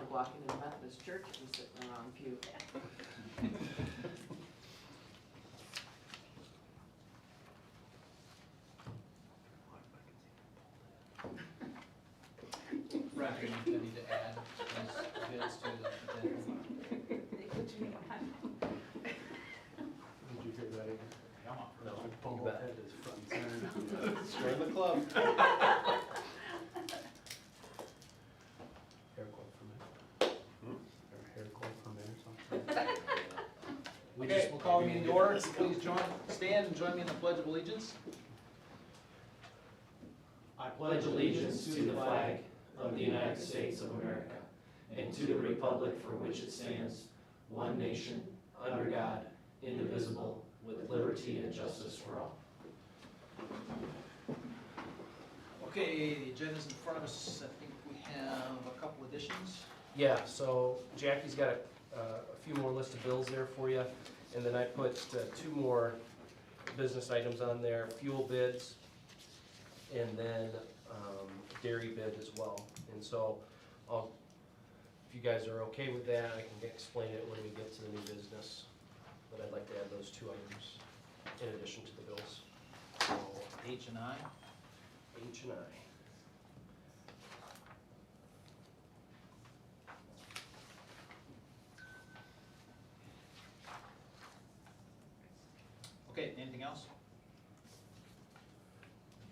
like walking in a Methodist church and sitting in the wrong pew. Roger, you need to add those bids to the agenda. Did you hear that again? Come on. No, You Paul bet. had his front and center. Join the club. Hair quote for a minute. Or hair quote for a minute or something. Okay, we'll call the meeting to order. Please stand and join me in the Pledge of Allegiance. I pledge allegiance to the flag of the United States of America and to the republic for which it stands, one nation, under God, indivisible, with liberty and justice for all. Okay, the agenda's in front of us. I think we have a couple additions. Yeah, so Jackie's got a few more list of bills there for you, and then I put two more business items on there, fuel bids, and then dairy bid as well. And so, if you guys are okay with that, I can explain it when we get to the new business. But I'd like to add those two items in addition to the bills. So H and I. H and I. Okay, anything else?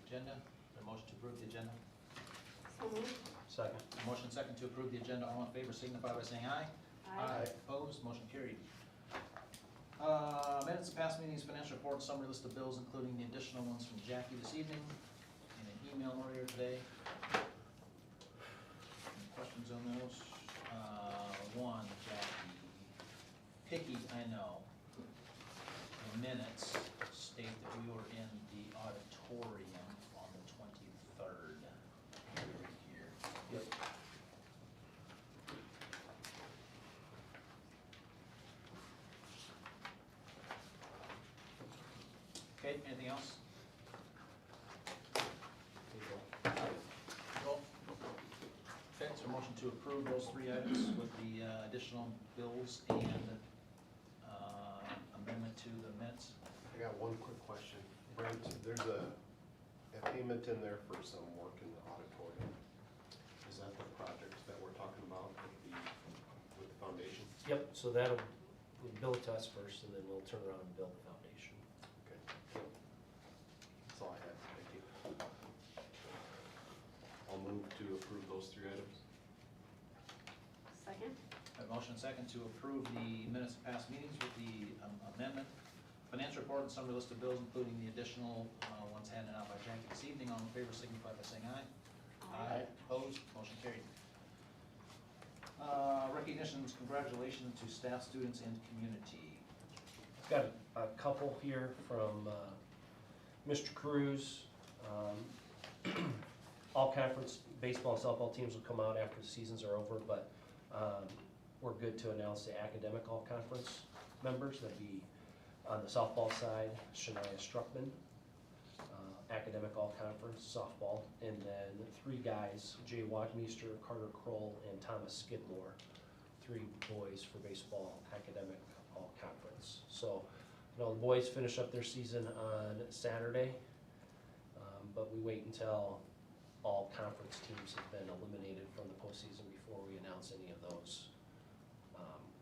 Agenda, a motion to approve the agenda. Second. A motion second to approve the agenda. All in favor signify by saying aye. Aye. Opposed, motion carried. Minutes of past meetings, financial report, summary list of bills, including the additional ones from Jackie this evening, and an email earlier today. Any questions on those? One, Jackie, picky, I know. The minutes state that we were in the auditorium on the 23rd. Here. Yep. Okay, anything else? Roll. Okay, so motion to approve those three items with the additional bills and amendment to the minutes. I got one quick question. Brent, there's a payment in there for some work in the auditorium. Is that the project that we're talking about with the foundation? Yep, so that'll, we'll bill it to us first, and then we'll turn around and bill the foundation. Okay. That's all I had. Thank you. I'll move to approve those three items. Second? A motion second to approve the minutes of past meetings with the amendment. Financial report and summary list of bills, including the additional ones handed out by Jackie this evening. All in favor signify by saying aye. Aye. Opposed, motion carried. Recognitions, congratulations to staff, students, and community. I've got a couple here from Mr. Cruz. All conference baseball and softball teams will come out after the seasons are over, but we're good to announce the academic all conference members. That'd be on the softball side, Shania Struckman, academic all conference softball, and then three guys, Jay Wagmeister, Carter Kroll, and Thomas Skidmore, three boys for baseball academic all conference. So, you know, the boys finish up their season on Saturday, but we wait until all conference teams have been eliminated from the postseason before we announce any of those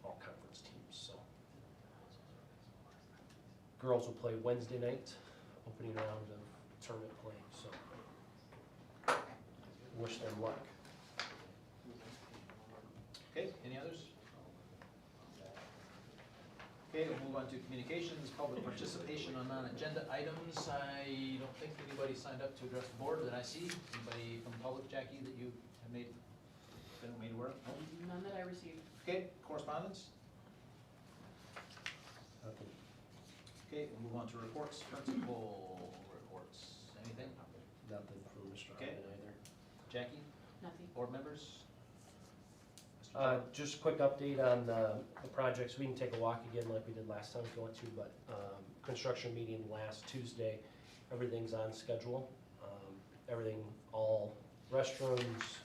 all conference teams. So, girls will play Wednesday night, opening round of tournament play. So, wish them luck. Okay, any others? Okay, we'll move on to communications, public participation on non-agenda items. I don't think anybody signed up to address the board that I see. Anybody from the public, Jackie, that you have been made aware of? None that I received. Okay, correspondence? Nothing. Okay, we'll move on to reports, principal reports. Anything? Nothing from Mr. Okay. Harmon either. Jackie, Nothing. board members? Mr. Chair? Just a quick update on the projects. We can take a walk again like we did last time if you want to, but construction meeting last Tuesday, everything's on schedule. Everything, all restrooms,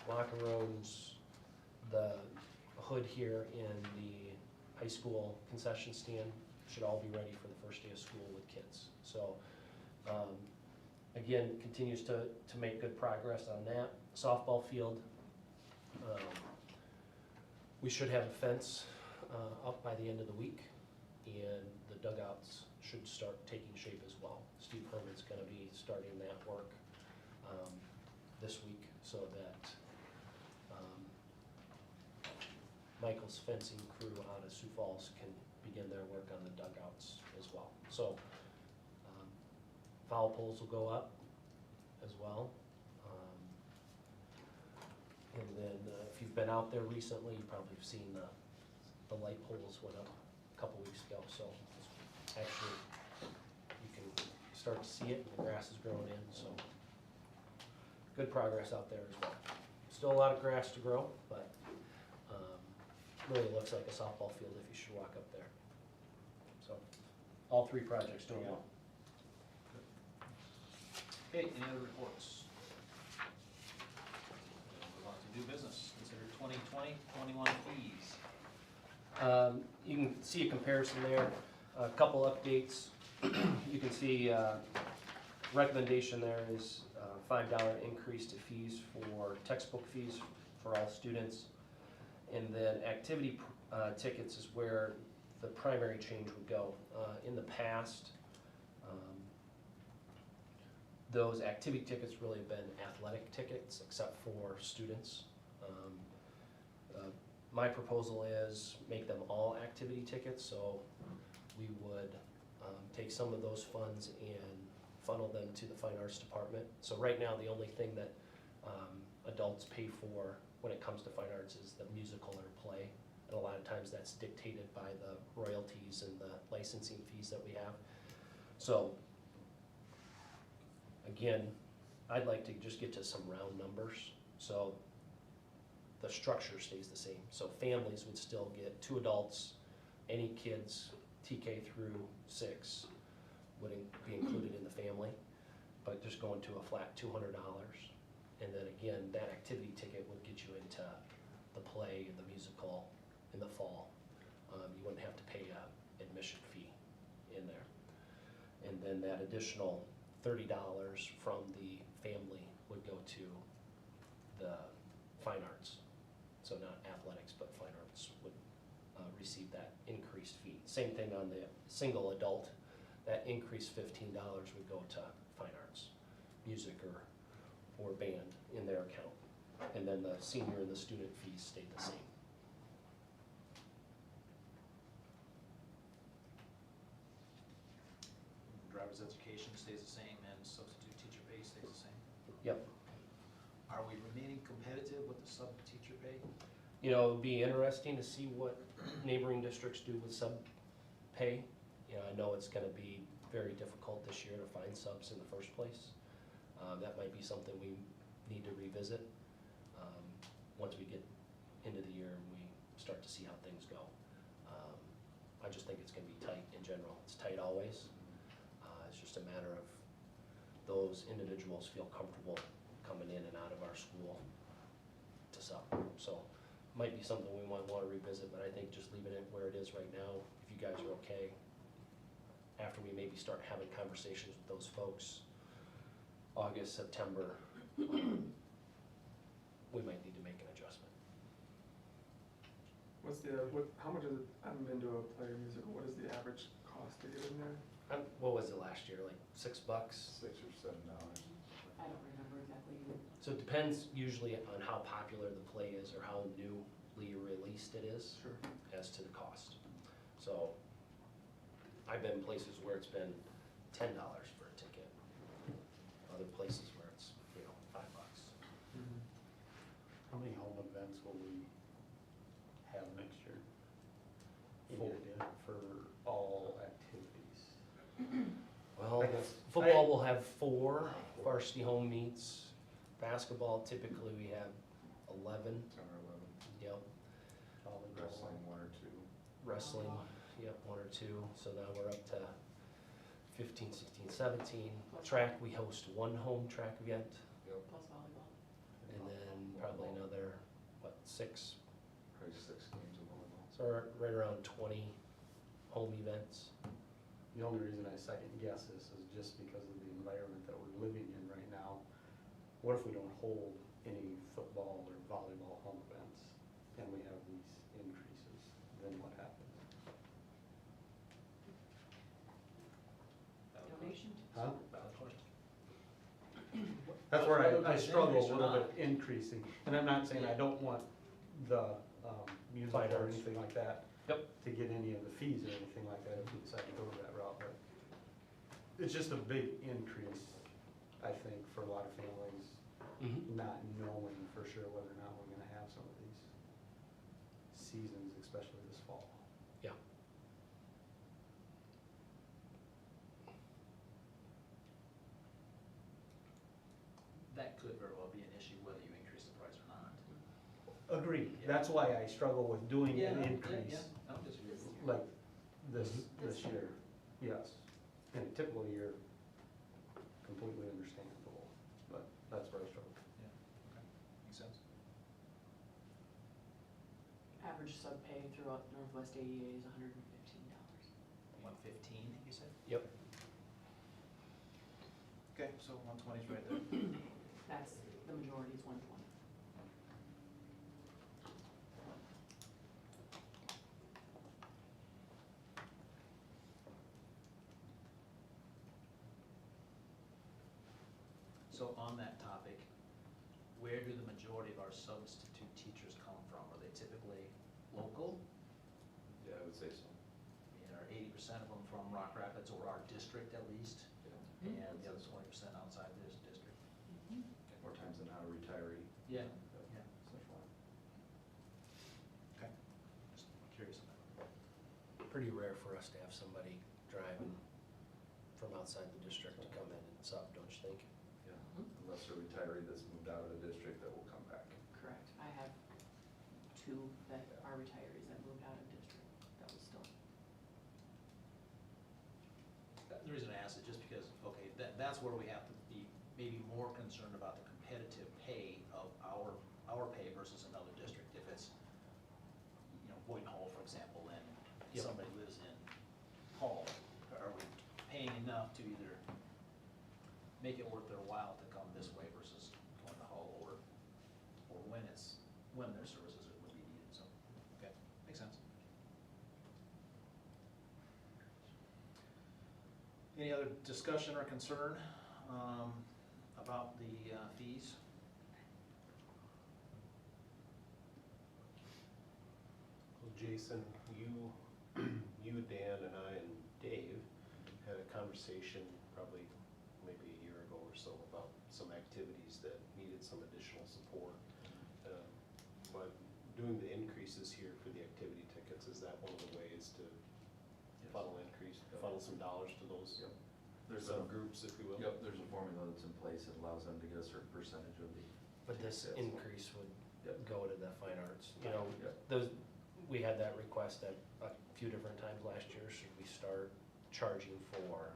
locker rooms, The hood here in the high school concession stand should all be ready for the first day of school with kids. So, again, continues to make good progress on that. Softball field, we should have a fence up by the end of the week, and the dugouts should start taking shape as well. Steve Herman's gonna be starting that work this week, so that Michael's fencing crew out of Sioux Falls can begin their work on the dugouts as well. So, foul poles will go up as well. And then if you've been out there recently, you probably have seen the light poles went up a couple weeks ago. So actually, you can start to see it, and the grass is growing in, so good progress out there as well. Still a lot of grass to grow, but really looks like a softball field if you should walk up there. So all three projects doing well. Okay, any other reports? Move on to new business, consider 2020-21 fees. You can see a comparison there, a couple updates. You can see recommendation there is $5 increase to fees for textbook fees for all students. And then activity tickets is where the primary change would go. In the past, those activity tickets really have been athletic tickets except for students. My proposal is make them all activity tickets, so we would take some of those funds and funnel them to the Fine Arts Department. So right now, the only thing that adults pay for when it comes to fine arts is the musical or play. And a lot of times that's dictated by the royalties and the licensing fees that we have. So again, I'd like to just get to some round numbers. So the structure stays the same. So families would still get 2 adults, any kids TK through 6 would be included in the family, but just going to a flat $200. And then again, that activity ticket would get you into the play and the musical in the fall. You wouldn't have to pay a admission fee in there. And then that additional $30 from the family would go to the fine arts. So not athletics, but fine arts would receive that increased fee. Same thing on the single adult, that increased $15 would go to fine arts, music or band in their account. And then the senior and the student fees stayed the same. Driver's education stays the same and substitute teacher pay stays the same. Yep. Are we remaining competitive with the sub-teacher pay? You know, it would be interesting to see what neighboring districts do with sub pay. You know, I know it's gonna be very difficult this year to find subs in the first place. That might be something we need to revisit once we get into the year and we start to see how things go. I just think it's gonna be tight in general. It's tight always. It's just a matter of those individuals feel comfortable coming in and out of our school to sub. So might be something we might want to revisit, but I think just leaving it where it is right now, if you guys are okay, after we maybe start having conversations with those folks, August, September, we might need to make an adjustment. How much is it, I haven't been to a play or musical, what is the average cost to get in there? What was it last year, like $6? $6 or $7. I don't remember exactly. So it depends usually on how popular the play is or how newly released it is. Sure. As to the cost. So I've been places where it's been $10 for a ticket. Other places where it's, $5. How many home events will we have next year? For- For all activities? Well, I guess- football will have 4 varsity home meets. Basketball, typically we have 11. 10 or 11. Yep. Volleyball. Wrestling, 1 or 2. Wrestling, yep, 1 or 2. So now we're up to 15, 16, 17. Track, we host 1 home track event. Plus volleyball. And then probably another, 6 Probably 6 games of volleyball. So we're right around 20 home events. The only reason I second guess this is just because of the environment that we're living in right now. What if we don't hold any football or volleyball home events and we have these increases? Then what happens? Donation? Huh? Valid question. That's where Whether I it's struggle a increase or little not. bit increasing, and I'm not saying I don't want the music Fine or arts. anything like that. Yep. To get any of the fees or anything like that if we decide to go that route, but it's just a big increase, I think, for a lot of families, not knowing for sure whether or not we're gonna have some of these seasons, especially this fall. Yeah. That could very well be an issue whether you increase the price or not. Agreed, that's why I struggle with doing an increase. I don't disagree with you. Like this This year, yes. In a typical year, completely understandable, but that's where I struggle. Yeah, okay, makes sense. Average sub pay throughout Northwest AEA is $115. 115, you said? Yep. Okay, so 120 is right there. That's, the majority is 120. So on that topic, where do the majority of our substitute teachers come from? Are they typically local? Yeah, I would say so. And are 80% of them from Rock Rapids or our district at least? Yeah. And the other 20% outside this district? More times than not a retiree. Yeah. Yeah. Yeah. Such one. Okay, just curious about that. Pretty rare for us to have somebody driving from outside the district to come in and sub, don't you think? Yeah, unless they're a retiree that's moved out of the district that will come back. Correct. I have 2 that are retirees that moved out of district that was still. The reason I ask is just because, okay, that's where we have to be maybe more concerned about the competitive pay of our pay versus another district. If it's, you know, Boynton Hall, for example, and Yep. somebody lives in Hall, are we paying enough to either make it worth their while to come this way versus going to Hull, or when their services would be needed, so, okay, makes sense. Any other discussion or concern about the fees? Well, Jason, you, Dan, and I, and Dave had a conversation probably maybe a year ago or so about some activities that needed some additional support. But doing the increases here for the activity tickets, is that one of the ways to funnel some dollars to those Yep. There's a, subgroups, if you will? yep, there's a formula that's in place that allows them to get a certain percentage of the. But this sales. increase would Yep. go to the fine arts, you know, Yep. those, we had that request at a few different times last year, should we start charging for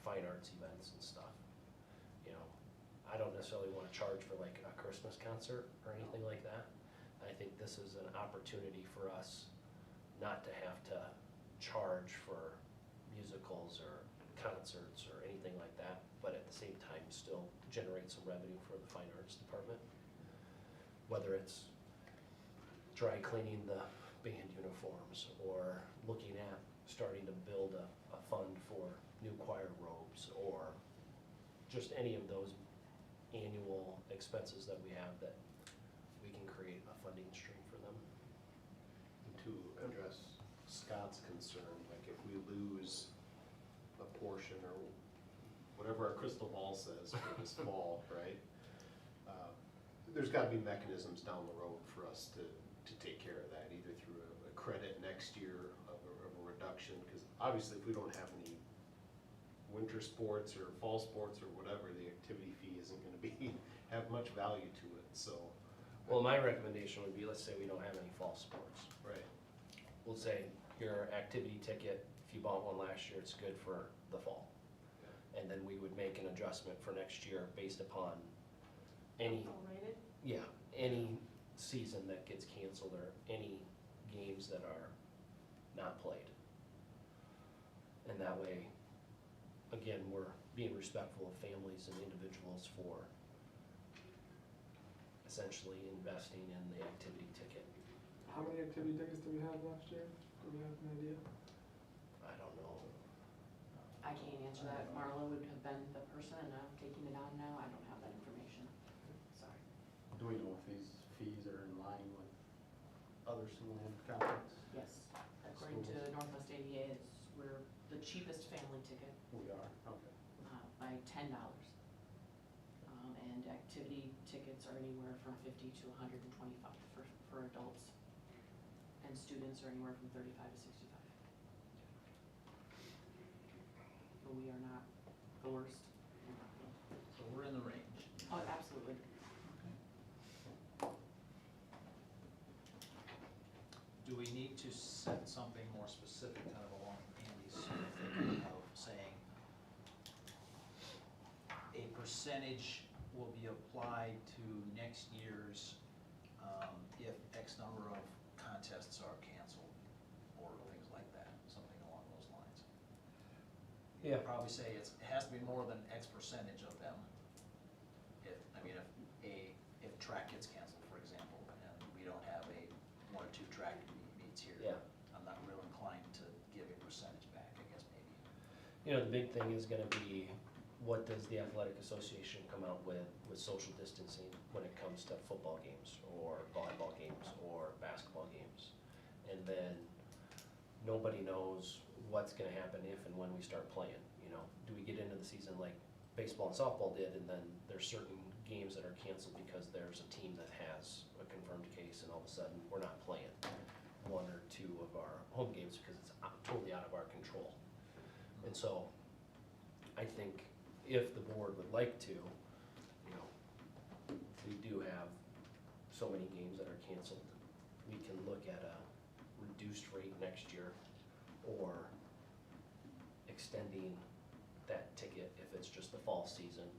fine arts events and stuff? You know, I don't necessarily wanna charge for like a Christmas concert or anything like that. I think this is an opportunity for us not to have to charge for musicals or concerts or anything like that, but at the same time still generate some revenue for the fine arts department. Whether it's dry cleaning the band uniforms or looking at starting to build a fund for new choir robes, or just any of those annual expenses that we have that we can create a funding stream for them. To address Scott's concern, like if we lose a portion or whatever our crystal ball says for this fall, right? There's gotta be mechanisms down the road for us to take care of that, either through a credit next year of a reduction, because obviously if we don't have any winter sports or fall sports or whatever, the activity fee isn't gonna be, have much value to it, so. Well, my recommendation would be, let's say we don't have any fall sports. Right. We'll say your activity ticket, if you bought one last year, it's good for the fall. And then we would make an adjustment for next year based upon any, All rated? yeah, any season that gets canceled or any games that are not played. And that way, again, we're being respectful of families and individuals for essentially investing in the activity ticket. How many activity tickets did we have last year? Do we have an idea? I don't know. I can't answer that. Marla would have been the person, and I'm taking it on now. I don't have that information. Sorry. Do we know if these fees are in line with other Siouxland conference? Yes, according to Northwest ADA, we're the cheapest family ticket We are, okay. by $10. And activity tickets are anywhere from 50 to 125 for adults. And students are anywhere from 35 to 65. So we are not the worst. So we're in the range. Oh, absolutely. Do we need to set something more specific, kind of along Andy's thinking of saying a percentage will be applied to next year's, if X number of contests are canceled, or things like that, something along those lines? Yeah. Probably say it has to be more than X percentage of them. If track gets canceled, for example, and we don't have a 1 or 2 track meets here. Yeah. I'm not real inclined to give a percentage back, I guess maybe. You know, the big thing is gonna be, what does the athletic association come out with social distancing when it comes to football games, or volleyball games, or basketball games? And then, nobody knows what's gonna happen if and when we start playing, you know? Do we get into the season like baseball and softball did, and then there's certain games that are canceled because there's a team that has a confirmed case, and all of a sudden, we're not playing 1 or 2 of our home games because it's totally out of our control. And so, I think if the board would like to, you know, we do have so many games that are canceled, we can look at a reduced rate next year, or extending that ticket if it's just the fall season,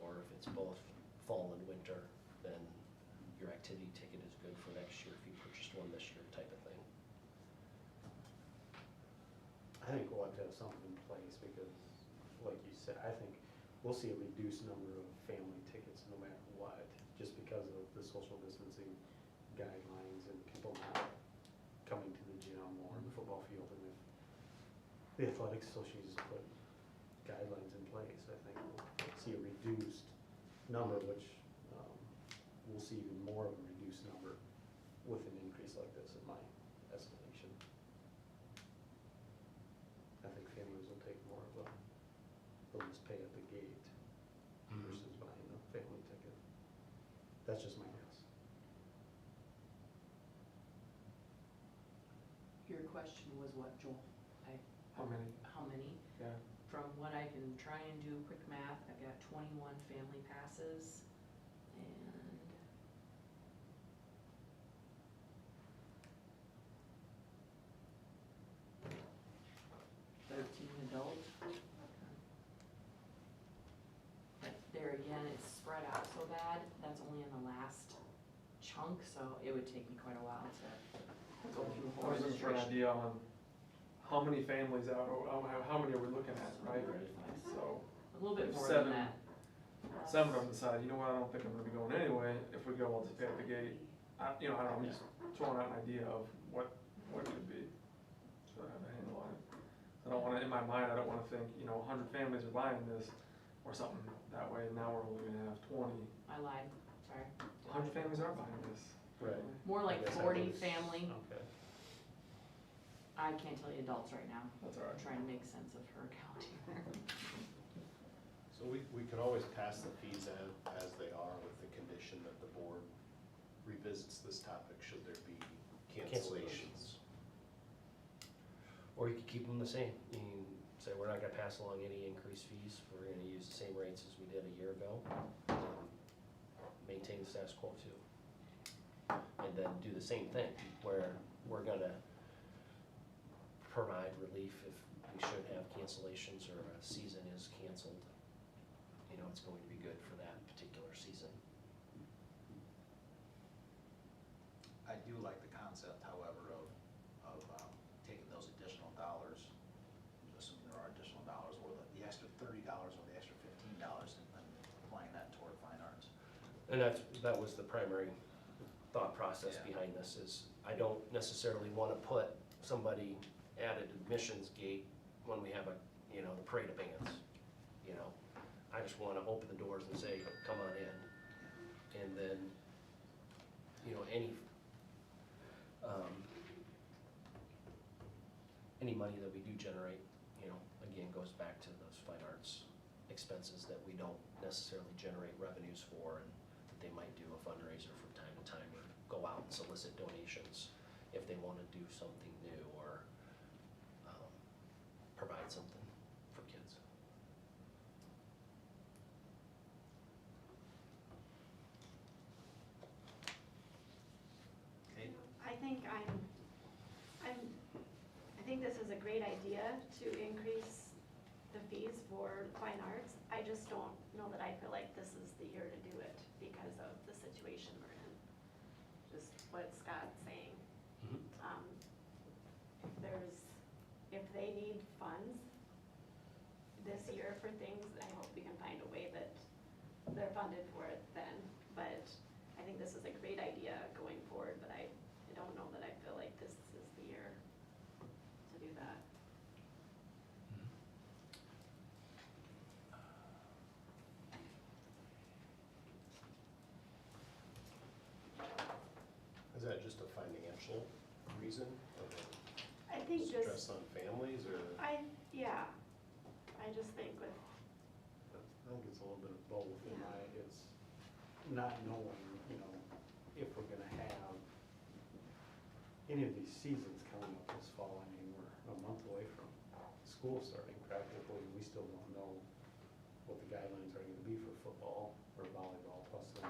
or if it's both fall and winter, then your activity ticket is good for next year if you purchased one this year, type of thing. I think we'll have to have something in place because, like you said, I think we'll see a reduced number of family tickets no matter what, just because of the social distancing guidelines and people not coming to the gym or the football field. And if the athletics associations put guidelines in place, I think we'll see a reduced number, which we'll see even more of a reduced number with an increase like this, in my estimation. I think families will take more of a, they'll just pay at the gate versus buying a family ticket. That's just my guess. Your question was what, Joel? How many? How many? Yeah. From what I can try and do quick math, I've got 21 family passes and 13 adult. But there again, it's spread out so bad, that's only in the last chunk, so it would take me quite a while to go through the I whole was looking for an registration. idea on how many families out, how many are we looking at, right? So, A little bit If more seven- than that. 7 of them decide, you know what, I don't think I'm gonna be going anyway, if we go, I'll just pay at the gate. I don't know, I'm just throwing out an idea of what could be, so I have a handle on it. I don't wanna, in my mind, I don't wanna think, 100 families are buying this, or something that way, and now we're only gonna have 20. I lied, sorry. 100 families are buying this. Right. More I like guess I 40 was- family. Okay. I can't tell you adults right now. That's all right. I'm trying to make sense of her account here. So we could always pass the fees as they are with the condition that the board revisits this topic should there be cancellations. Or you could keep them the same. You can say, we're not gonna pass along any increased fees, we're gonna use the same rates as we did a year ago. Maintain the status quo too. And then do the same thing, where we're gonna provide relief if we should have cancellations or a season is canceled. It's going to be good for that particular season. And that was the primary thought process Yeah. behind this, is I don't necessarily wanna put somebody at an admissions gate when we have the parade of bands, I just wanna open the doors and say, come on in. And then, any money that we do generate, again, goes back to those fine arts expenses that we don't necessarily generate revenues for, and that they might do a fundraiser from time to time, or go out and solicit donations if they wanna do something new, or provide something for kids. Okay, I think this is a great idea to increase the fees for fine arts. I just don't know that I feel like this is the year to do it because of the situation we're in. Just what Scott's saying. If they need funds this year for things, I hope we can find a way that they're funded for it then. But I think this is a great idea going forward, but I don't know that I feel like this is the year to do that. Is that just a financial reason? I think just, Stress on families, or? yeah, I just think with, I think it's a little bit of both, Yeah. it's not knowing, if we're gonna have any of these seasons coming up this fall. I mean, we're a month away from school starting practically, and we still don't know what the guidelines are gonna be for football or volleyball, plus the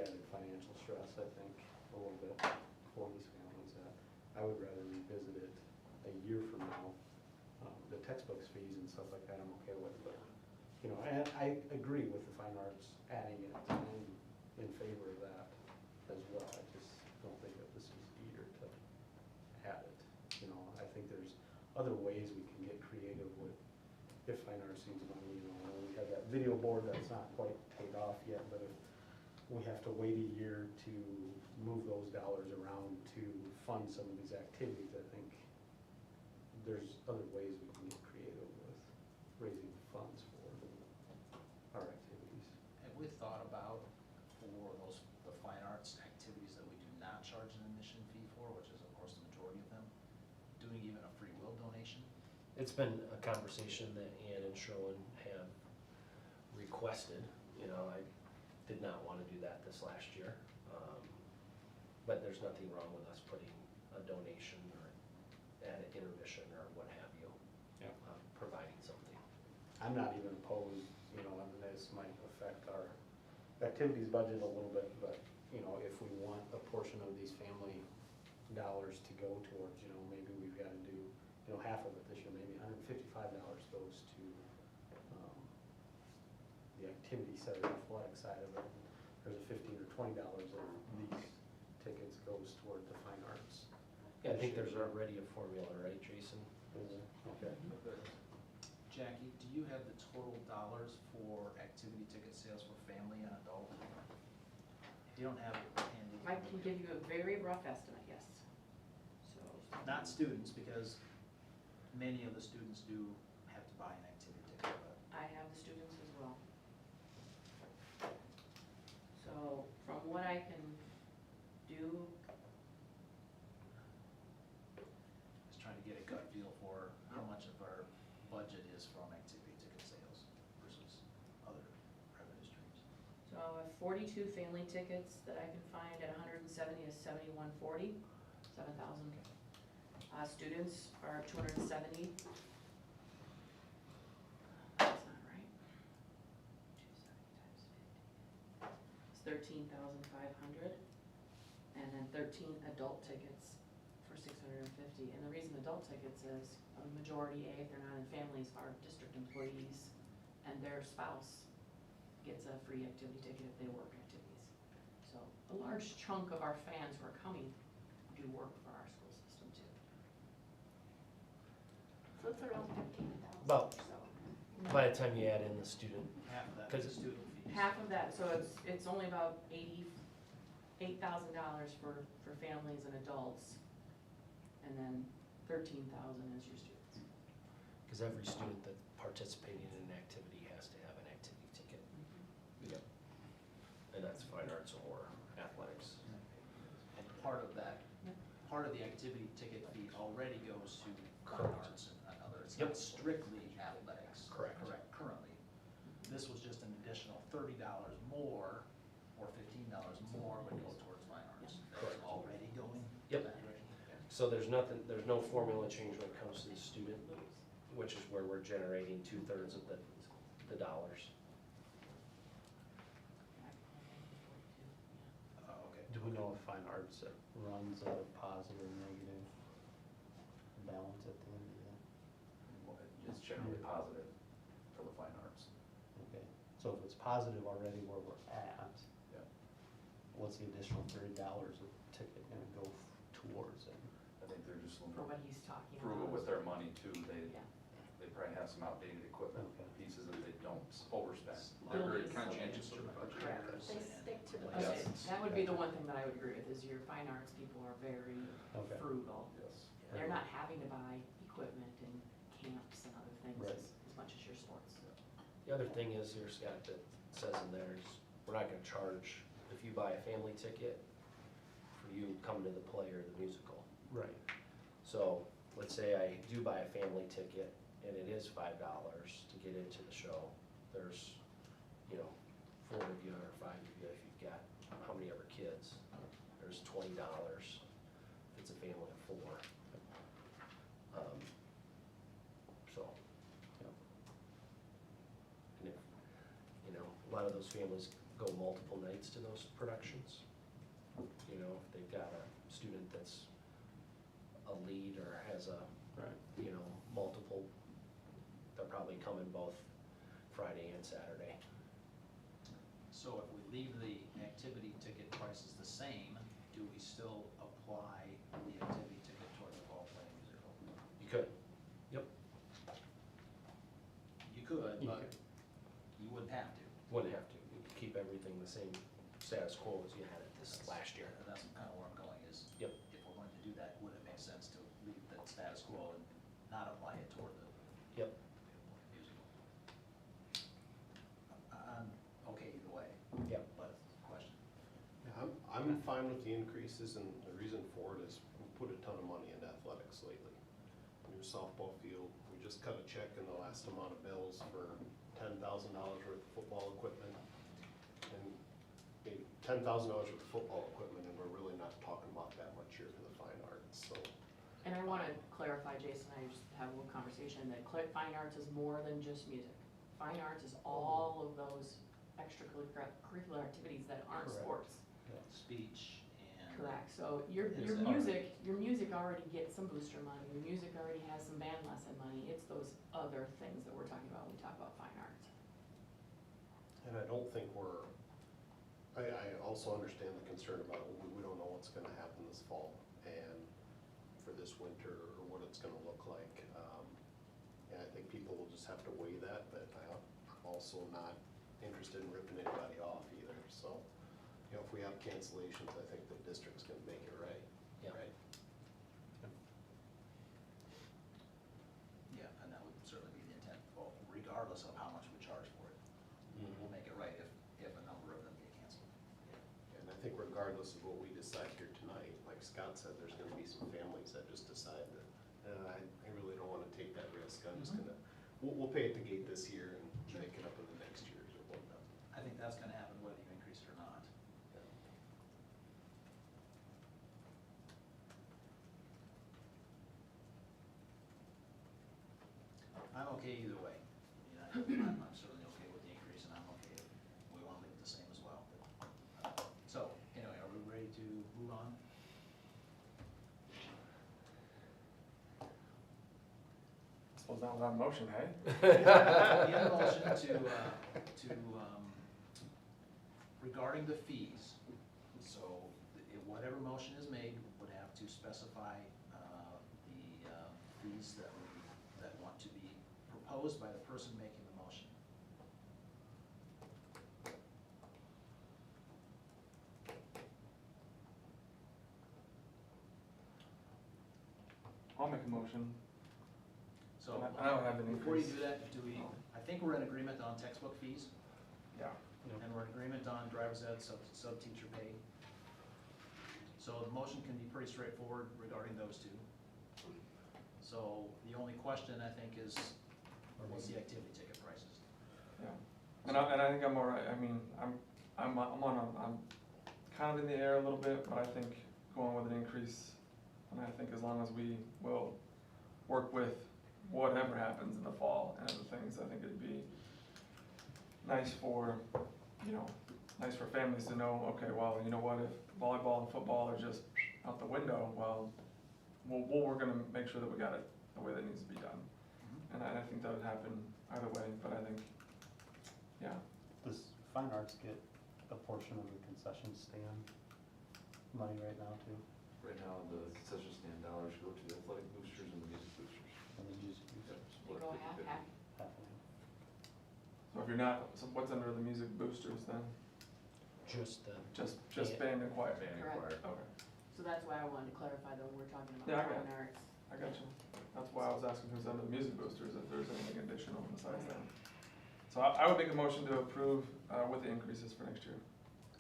added financial stress, I think, a little bit for these families, that I would rather revisit it a year from now. The textbooks fees and stuff like that, I'm okay with, but, and I agree with the fine arts adding it. I'm in favor of that as well. I just don't think that this is the year to add it. I think there's other ways we can get creative with, if fine arts needs money, we have that video board that's not quite paid off yet, but if we have to wait a year to move those dollars around to fund some of these activities, I think there's other ways we can get creative with raising funds for our activities. have we thought about for the fine arts activities that we do not charge an admission fee for, which is of course the majority of them, doing even a free will donation? It's been a conversation that Ann and Sherwin have requested. I did not want to do that this last year. But there's nothing wrong with us putting a donation or at an intermission or what have you, Yeah. providing something. I'm not even opposed, and this might affect our activities budget a little bit, but, if we want a portion of these family dollars to go towards, maybe we've got to do, half of it this year, maybe $155 goes to the activity side, the athletic side of it. There's a $15 or $20 of these tickets goes toward the fine arts. Yeah, I think there's already a formula, right, Jason? Okay. Jackie, do you have the total dollars for activity ticket sales for family and adult? If you don't have it handy. I can give you a very rough estimate, yes. So. Not students, because many of the students do have to buy an activity ticket, but I have the students as well. So from what I can do, just trying to get a gut feel for how much of our budget is from activity ticket sales versus other revenue streams. so 42 family tickets that I can find at 170 is 7,140, 7,000. Students are 270. That's not right. 270 times 50. It's 13,500. And then 13 adult tickets for 650. And the reason adult tickets is a majority, if they're not in families, are district employees, and their spouse gets a free activity ticket if they work activities. So a large chunk of our fans who are coming do work for our school system too. so it's around 15,000 About- or so. By the time you add in the student, Half of that 'Cause is student fees. half of that, so it's only about $88,000 for families and adults, and then 13,000 is your students. Because every student that participating in an activity has to have an activity ticket. Yep. And that's fine arts or athletics. And part of that, part of the activity ticket fee already goes to fine Correct. arts and other, it's Yep. not strictly athletics. Correct. Currently. This was just an additional $30 more, or $15 more would go towards fine arts. That's Correct. already going Yep. that direction. So there's nothing, there's no formula change when it comes to the student, which is where we're generating 2/3 of the dollars. Okay. Do we know if fine arts runs a positive or negative balance at the end of that? Well, it's generally positive for the fine arts. Okay, so if it's positive already where we're at, Yeah. what's the additional $30 a ticket gonna go towards it? I think they're just a For little what he's talking about. frugal with their money too. Yeah. They probably have some outdated equipment Okay. pieces that they don't overspend. They're very Buildings. conscientious of the budget. Correct. They stick to the Okay, budget. that would be the one thing that I would agree with, is your fine arts people are very Okay. frugal. Yes. They're not having to buy equipment and camps and other things Right. as much as your sports. The other thing is here, Scott, that says in there is, we're not gonna charge, if you buy a family ticket, for you coming to the play or the musical. Right. So, let's say I do buy a family ticket, and it is $5 to get into the show. There's, 4 of you or 5 of you, if you've got how many ever kids, there's $20 if it's a family of 4. So, and if, a lot of those families go multiple nights to those productions. If they've got a student that's a lead or has a, Right. multiple, they're probably coming both Friday and Saturday. So if we leave the activity ticket prices the same, do we still apply the activity ticket toward the fall play musical? You could, yep, You could, You but could. you wouldn't have to. wouldn't have to, you could keep everything the same status quo as you had it this last year. And that's kind of where I'm going is, Yep. if we're going to do that, would it make sense to leave the status quo and not apply it toward the Yep, musical? I'm okay either way, yep, but question. Yeah, I'm fine with the increases, and the reason for it is we put a ton of money into athletics lately. New softball field, we just cut a check in the last amount of bills for $10,000 worth of football equipment. And maybe $10,000 worth of football equipment, and we're really not talking about that much here for the fine arts, so. And I want to clarify, Jason, I just had a little conversation, that fine arts is more than just music. Fine arts is all of those extracurricular activities that aren't Correct. sports. Speech and. Correct, so your Is it- music already gets some booster money, your music already has some band lesson money, it's those other things that we're talking about when we talk about fine arts. And I don't think I also understand the concern about, we don't know what's gonna happen this fall and for this winter, or what it's gonna look like. And I think people will just have to weigh that, but I'm also not interested in ripping anybody off either, so. If we have cancellations, I think the district's gonna make it right. Yeah. Right? Yeah, and that would certainly be the intent, well, regardless of how much we charge for it. We'll make it right if a number of them get canceled. And I think regardless of what we decide here tonight, like Scott said, there's gonna be some families that just decide that, I really don't wanna take that risk, I'm just gonna, we'll pay at the gate this year and make it up in the next years or whatnot. I think that's gonna happen whether you increase it or not. I'm okay either way. I'm certainly okay with the increase, and I'm okay if we wanna leave it the same as well. So, anyway, are we ready to move on? Suppose not without a motion, hey? We have a motion regarding the fees. So whatever motion is made would have to specify the fees that want to be proposed by the person making the motion. I'll make a motion. So, And I don't have an before you increase. do that, I think we're in agreement on textbook fees, Yeah. and we're in agreement on driver's ed, sub-teacher pay. So the motion can be pretty straightforward regarding those two. So the only question, I think, is, what's the activity ticket prices? Yeah, and I think I'm all right, I mean, I'm kind of in the air a little bit, but I think going with an increase, and I think as long as we will work with whatever happens in the fall and other things, I think it'd be nice for, nice for families to know, okay, well, you know what, if volleyball and football are just out the window, well, we're gonna make sure that we got it the way that needs to be done. And I think that would happen either way, but I think, yeah, Does Fine Arts get a portion of the concession stand money right now too? Right now, the concession stand dollars go to the athletic boosters and the music boosters. And the music Yep, users, They split go 50-50. half. half and half. so if you're not, so what's under the music boosters then? Just the, Just band and choir? Band and Correct. choir. Okay, So that's why I wanted to clarify that we're talking about Yeah, I got fine it. arts. I got you. That's why I was asking who's under the music boosters, if there's anything additional besides that. So I would make a motion to approve, with the increases for next year,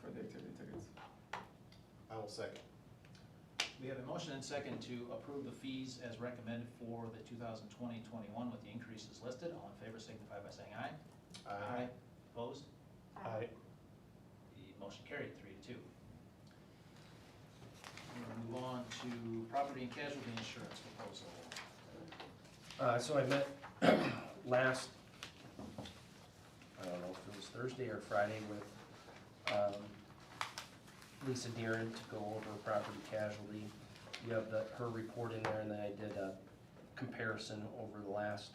for the activity tickets. I will second. We have a motion and second to approve the fees as recommended for the 2020-21 with the increases listed. All in favor signify by saying aye. Opposed? Aye. The motion carried 3-2. We'll move on to property and casualty insurance proposal. so I met last, I don't know if it was Thursday or Friday with, Lisa Deeren to go over property casualty. You have her report in there, and then I did a comparison over the last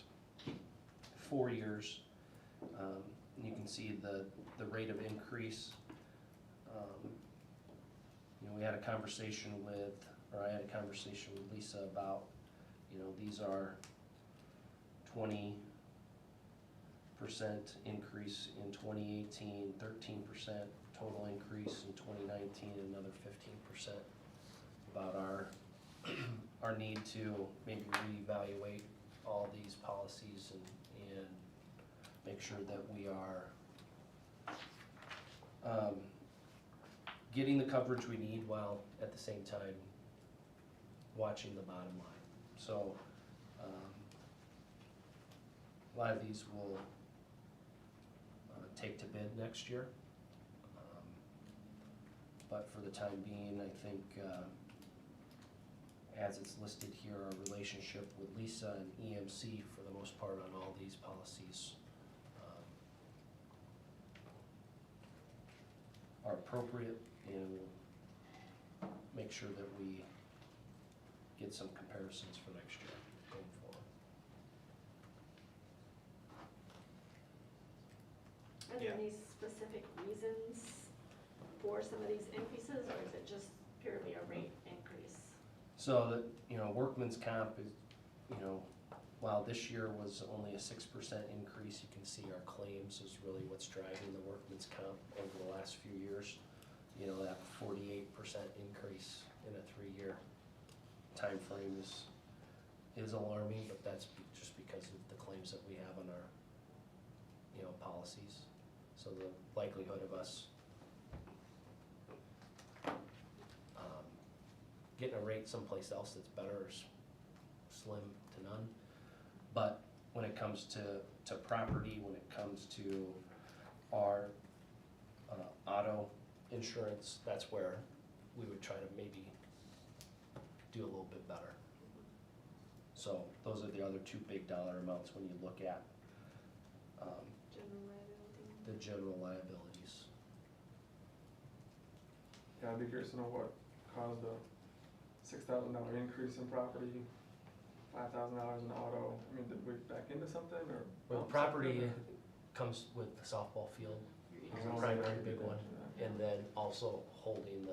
4 years. And you can see the rate of increase. We had a conversation I had a conversation with Lisa about, these are 20% increase in 2018, 13% total increase in 2019, another 15%. About our need to maybe reevaluate all these policies and make sure that we are getting the coverage we need while at the same time watching the bottom line. So a lot of these will take to bid next year. But for the time being, I think as it's listed here, our relationship with Lisa and EMC for the most part on all these policies are appropriate, and we'll make sure that we get some comparisons for next year going forward. Are there any specific reasons for some of these increases, or is it just purely a rate increase? So that, workman's comp is, while this year was only a 6% increase, you can see our claims is really what's driving the workman's comp over the last few years. That 48% increase in a 3-year time frame is alarming, but that's just because of the claims that we have on our, policies. So the likelihood of us getting a rate someplace else that's better is slim to none. But when it comes to property, when it comes to our auto insurance, that's where we would try to maybe do a little bit better. So those are the other two big dollar amounts when you look at General liability? the general liabilities. Yeah, I'd be curious to know what caused the $6,000 increase in property, $5,000 in auto. I mean, did we back into something or? Well, bump property something, or- comes with the softball field, is Oh, a primary yeah, big one. yeah. And then also holding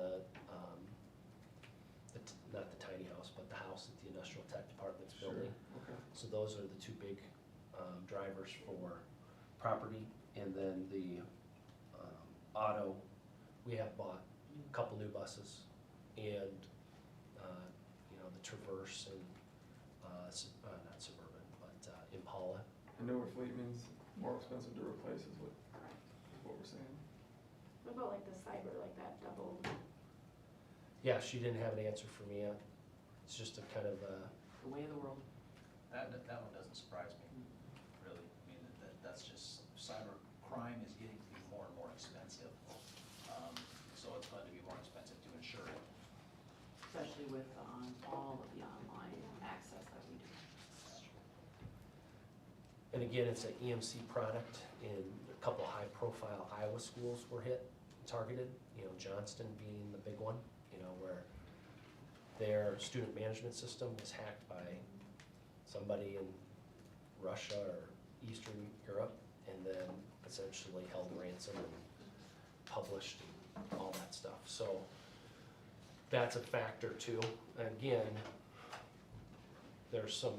not the tiny house, but the house that the industrial tech department's Sure, building. okay. So those are the two big drivers for property. And then the auto, we have bought a couple new buses and, the Traverse and not Suburban, but Impala. A newer fleet means more expensive to replace is what we're saying. What about like the cyber, like that double? Yeah, she didn't have an answer for me yet. It's just a kind of, The way of the world. That one doesn't surprise me, really. I mean, that's just, cyber crime is getting to be more and more expensive. So it's going to be more expensive to insure it. Especially with all of the online access that we do. and again, it's an EMC product, and a couple high-profile Iowa schools were targeted, Johnston being the big one, where their student management system was hacked by somebody in Russia or Eastern Europe, and then essentially held ransom and published and all that stuff. So that's a factor too. Again, there's some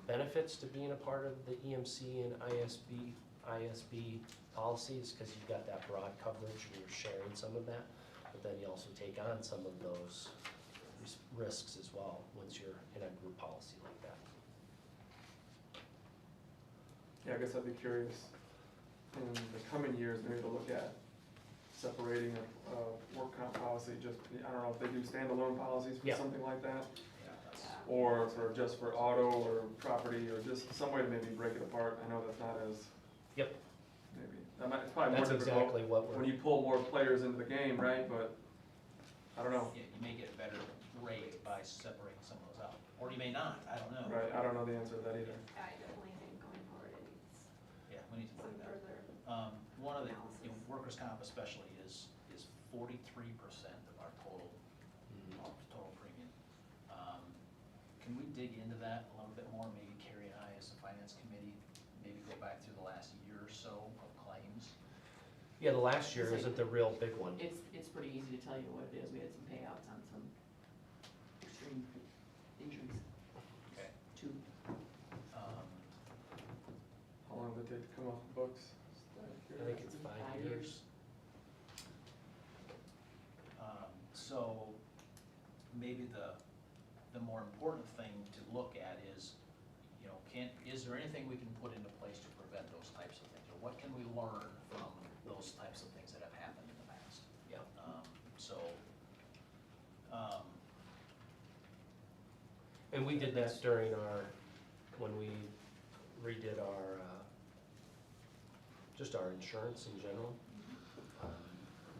benefits to being a part of the EMC and ISB policies, because you've got that broad coverage and you're sharing some of that, but then you also take on some of those risks as well once you're in a group policy like that. Yeah, I guess I'd be curious in the coming years, maybe to look at separating a work comp policy, just, I don't know if they do standalone policies for Yeah. something like that, Yeah, that's, or for just for auto or property, or just some way to maybe break it apart. I know that's not as, Yep, maybe, it's probably more that's difficult exactly what when we're, you pull more players into the game, right? But, I don't know, yeah, you may get a better rate by separating some of those out, or you may not, I don't know. right, I don't know the answer to that either. I definitely think going forward it needs Yeah, we need to some look at that. further. One of the, Analysis. workers' comp especially is 43% of our total, total premium. Can we dig into that a little bit more? Maybe Carrie and I, as the finance committee, maybe go back through the last year or so of claims? yeah, the last year isn't the real big one. It's pretty easy to tell you what it is. We had some payouts on some extreme injuries, Okay. two. How long did it take to come off the books? I think it's 5 years. So maybe the more important thing to look at is, is there anything we can put into place to prevent those types of things? Or what can we learn from those types of things that have happened in the past? Yeah. And we did that during when we redid just our insurance in general.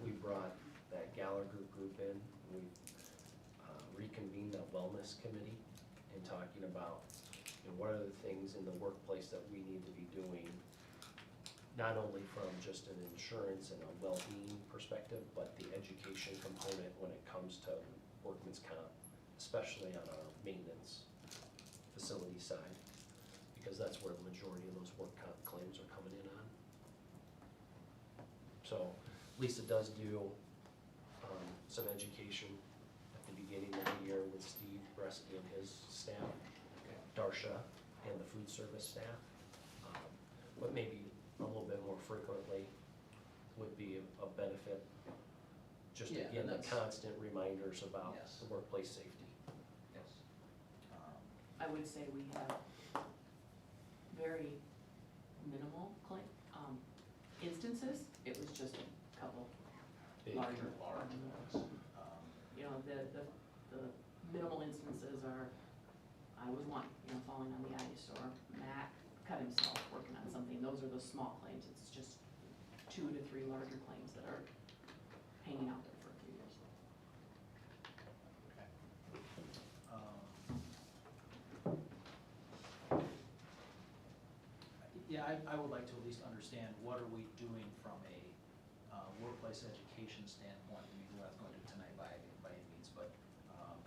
We brought that Gallagher group in, we reconvened the wellness committee and talking about, what are the things in the workplace that we need to be doing, not only from just an insurance and a well-being perspective, but the education component when it comes to workman's comp, especially on our maintenance facility side, because that's where the majority of those work comp claims are coming in on. So Lisa does do some education at the beginning of the year with Steve Bresky and his staff, Darsha and the food service staff. But maybe a little bit more frequently would be a benefit. Just Yeah, again, and the that's- constant reminders about Yes. the workplace safety. Yes. I would say we have very minimal instances. It was just a couple Big. larger. Large ones. The minimal instances are, I was one, falling on the ice, or Mac cut himself working on something. Those are the small claims. It's just 2 to 3 larger claims that are hanging out there for a few years. Okay. Yeah, I would like to at least understand, what are we doing from a workplace education standpoint? I mean, we're not going to do tonight by any means, but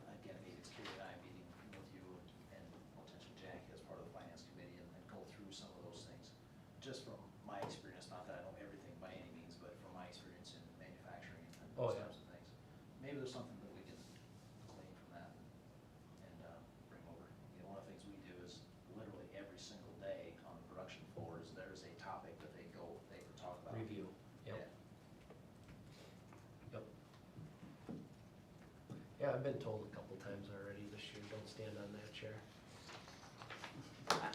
again, maybe it's Carrie and I meeting with you and potentially Jackie as part of the finance committee and go through some of those things. Just from my experience, not that I know everything by any means, but from my experience in manufacturing and Oh, those yeah. types of things. Maybe there's something that we can glean from that and bring over. One of the things we do is literally every single day on the production floor is there's a topic that they talk about. Review, yep. Yeah. Yep. Yeah, I've been told a couple times already this year, don't stand on that chair.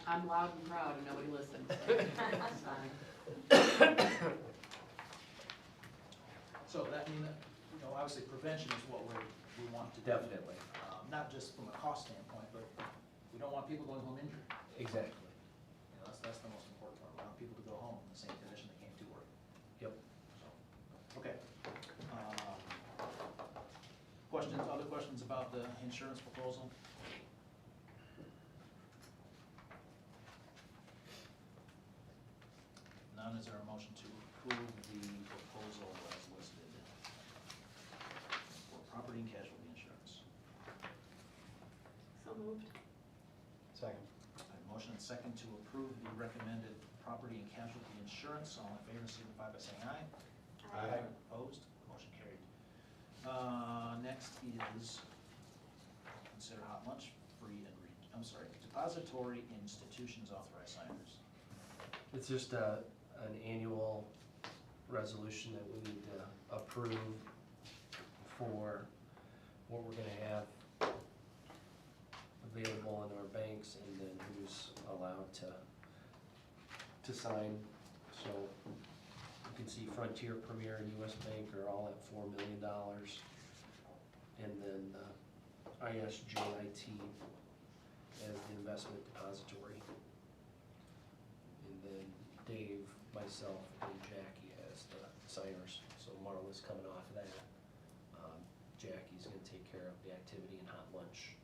I'm loud and proud and nobody listens. It's fine. So that mean, obviously prevention is what we want to do. Definitely. Not just from a cost standpoint, but we don't want people going home injured. Exactly. That's the most important part. We want people to go home in the same condition they came to work. Yep. So, okay. Questions, other questions about the insurance proposal? None, is there a motion to approve the proposal as listed for property and casualty insurance? So moved. Second. I have a motion and second to approve the recommended property and casualty insurance. All in favor signify by saying aye. Aye. Opposed? Motion carried. Next is consider hot lunch free and depository institutions authorized signers. It's just an annual resolution that we need to approve for what we're gonna have available in our banks and then who's allowed to sign. So you can see Frontier, Premier, and US Bank are all at $4 million. And then ISJIT as the investment depository. And then Dave, myself, and Jackie as the signers. So Marla's coming off of that. Jackie's gonna take care of the activity and hot lunch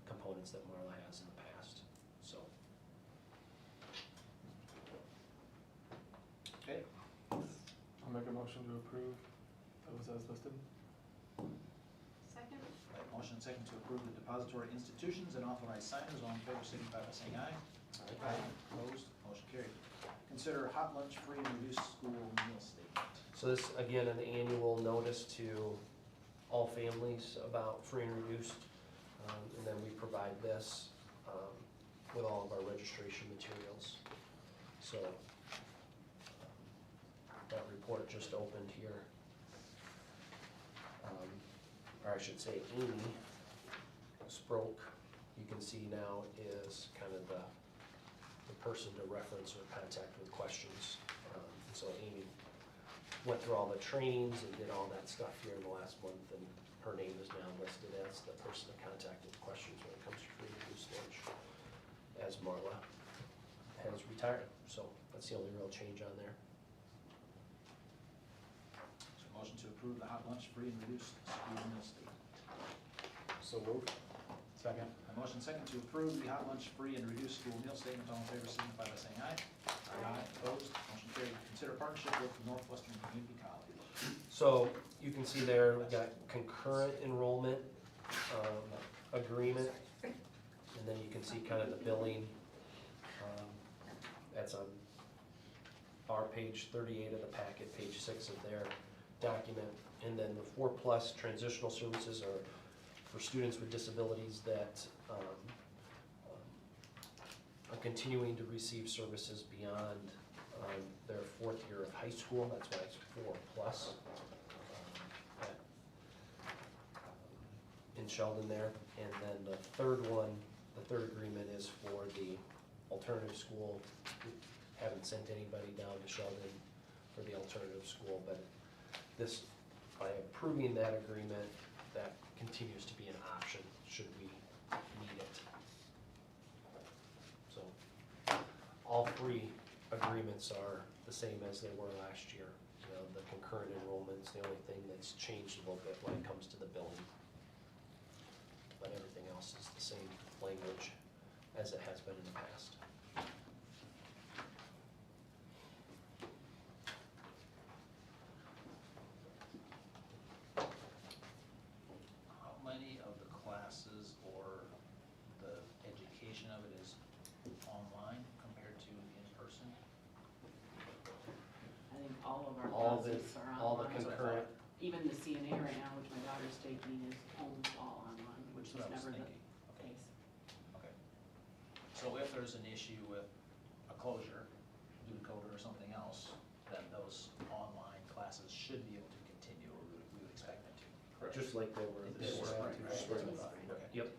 components that Marla has in the past, so. Okay. I'll make a motion to approve those as listed. Second? Right, motion and second to approve the depository institutions and authorized signers. All in favor signify by saying aye. Opposed? Motion carried. Consider hot lunch free and reduced school meal statement. So this, again, an annual notice to all families about free and reduced. And then we provide this with all of our registration materials. So that report just opened here. Or I should say Amy Sproke, you can see now is kind of the person to reference or contact with questions. So Amy went through all the trainings and did all that stuff here in the last month, and her name is now listed as the person to contact with questions when it comes to free and reduced lunch, as Marla has retired. So that's the only real change on there. So motion to approve the hot lunch free and reduced school meal statement. So moved. Second. A motion second to approve the hot lunch free and reduced school meal statement. All in favor signify by saying aye. Aye. Opposed? Motion carried. Consider partnership with Northwestern Community College. So you can see there, we've got concurrent enrollment agreement, and then you can see kind of the billing. That's on our page 38 of the packet, page 6 of their document. And then the 4+ transitional services are for students with disabilities that are continuing to receive services beyond their 4th year of high school. That's why it's 4+. In Sheldon there. And then the third one, the third agreement is for the alternative school. We haven't sent anybody down to Sheldon for the alternative school, but this, by approving that agreement, that continues to be an option should we need it. So all 3 agreements are the same as they were last year. You know, the concurrent enrollment's the only thing that's changed a little bit when it comes to the billing. But everything else is the same language as it has been in the past. How many of the classes or the education of it is online compared to in person? I think all of our All the, classes are online. all the concurrent, Even the CNA right now, which my daughter's taking, is almost all online, which That's was what I was never the thinking. Okay. case. Okay. So if there's an issue with a closure due to COVID or something else, then those online classes should be able to continue, or we would expect them to, Correct. just like they were This this is spring. right, right. Spring. Okay. Yep.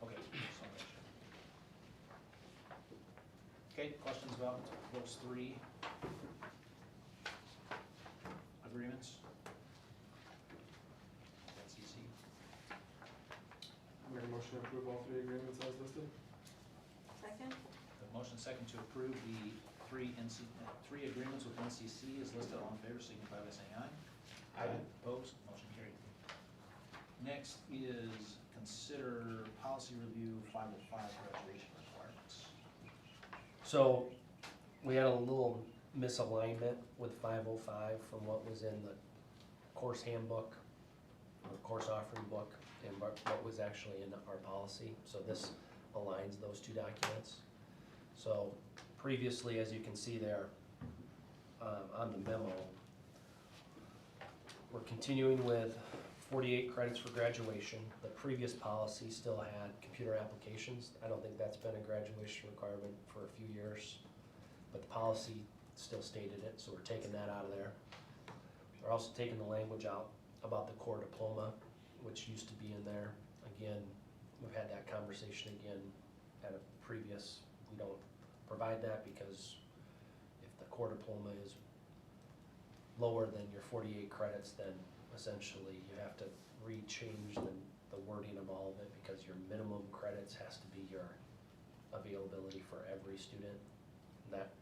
Okay, just wanna make sure. Okay, questions about those three agreements? That's easy. Make a motion to approve all three agreements as listed. Second? The motion second to approve the three agreements with NCC is listed. All in favor, signify by saying aye. Aye. Opposed, motion carried. Next is consider policy review 505 graduation requirements. So, we had a little misalignment with 505 from what was in the course handbook, or course offering book, and what was actually in our policy. So this aligns those two documents. So previously, as you can see there, on the memo, we're continuing with 48 credits for graduation. The previous policy still had computer applications. I don't think that's been a graduation requirement for a few years, but the policy still stated it, so we're taking that out of there. We're also taking the language out about the core diploma, which used to be in there. Again, we've had that conversation again at a previous, we don't provide that because if the core diploma is lower than your 48 credits, then essentially you have to re-change the wording of all of it because your minimum credits has to be your availability for every student. That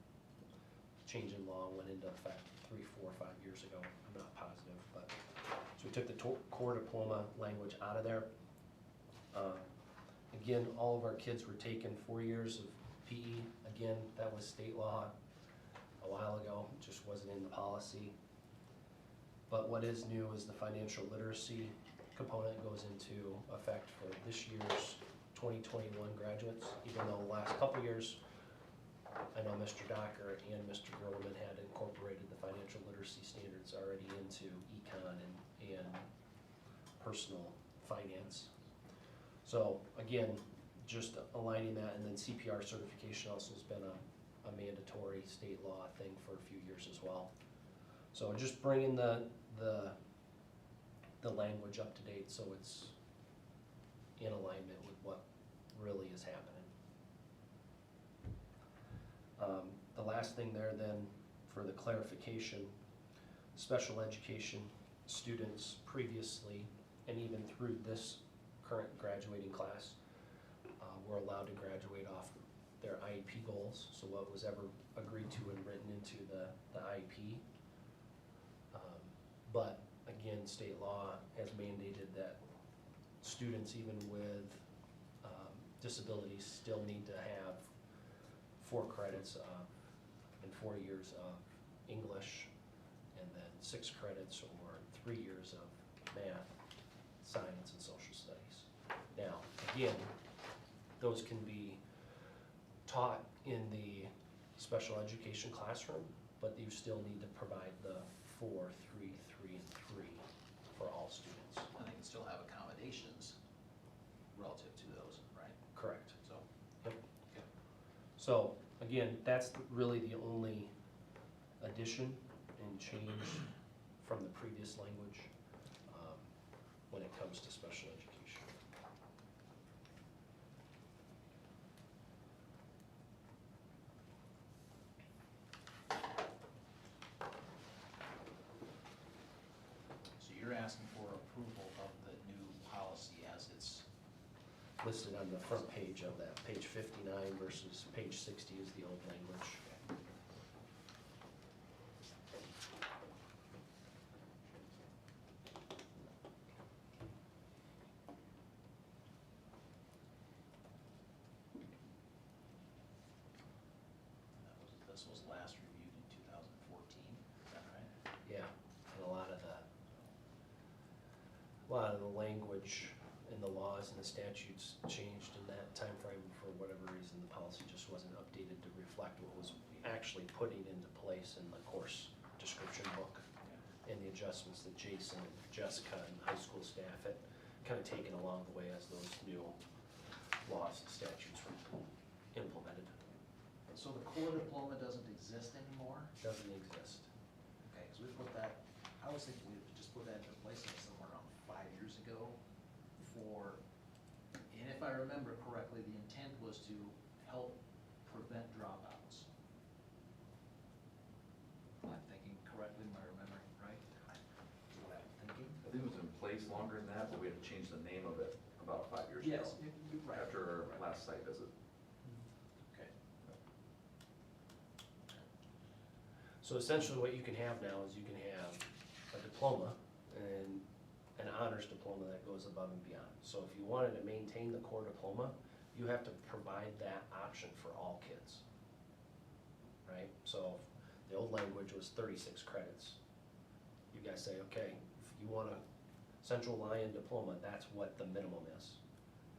change in law went into effect 3, 4, 5 years ago. I'm not positive, but so we took the core diploma language out of there. Again, all of our kids were taking 4 years of PE. Again, that was state law a while ago, it just wasn't in the policy. But what is new is the financial literacy component goes into effect for this year's 2021 graduates, even though the last couple years, I know Mr. Docker and Mr. Groneman had incorporated the financial literacy standards already into econ and personal finance. So again, just aligning that, and then CPR certification also has been a mandatory state law thing for a few years as well. So just bringing the language up to date so it's in alignment with what really is happening. The last thing there then for the clarification, special education students previously and even through this current graduating class were allowed to graduate off their IEP goals, so what was ever agreed to and written into the IEP. But again, state law has mandated that students even with disabilities still need to have 4 credits and 4 years of English, and then 6 credits or 3 years of math, science, and social studies. Now, again, those can be taught in the special education classroom, but you still need to provide the 4, 3, 3, and 3 for all students. And they can still have accommodations relative to those, right? Correct. So, Yep. okay. So, again, that's really the only addition and change from the previous language when it comes to special education. So you're asking for approval of the new policy as it's, Listed on the front page of that, page 59 versus page 60 is the old language. this was last reviewed in 2014, is that right? Yeah, and a lot of the language and the laws and the statutes changed in that time frame for whatever reason. The policy just wasn't updated to reflect what was actually putting into place in the course description book and the adjustments that Jason and Jessica and high school staff had kind of taken along the way as those new laws and statutes were implemented. So the core diploma doesn't exist anymore? Doesn't exist. Okay, because we put that, I was thinking we just put that into place of somewhere around 5 5 years ago for, and if I remember correctly, the intent was to help prevent dropouts. Am I thinking correctly, am I remembering right? What I'm thinking? I think it was in place longer than that, but we had to change the name of it about 5 years ago. Yes, you're right. After our last site visit. Okay. So essentially what you can have now is you can have a diploma and an honors diploma that goes above and beyond. So if you wanted to maintain the core diploma, you have to provide that option for all kids. Right? So if the old language was 36 credits. You guys say, okay, if you want a Central Lyon diploma, that's what the minimum is.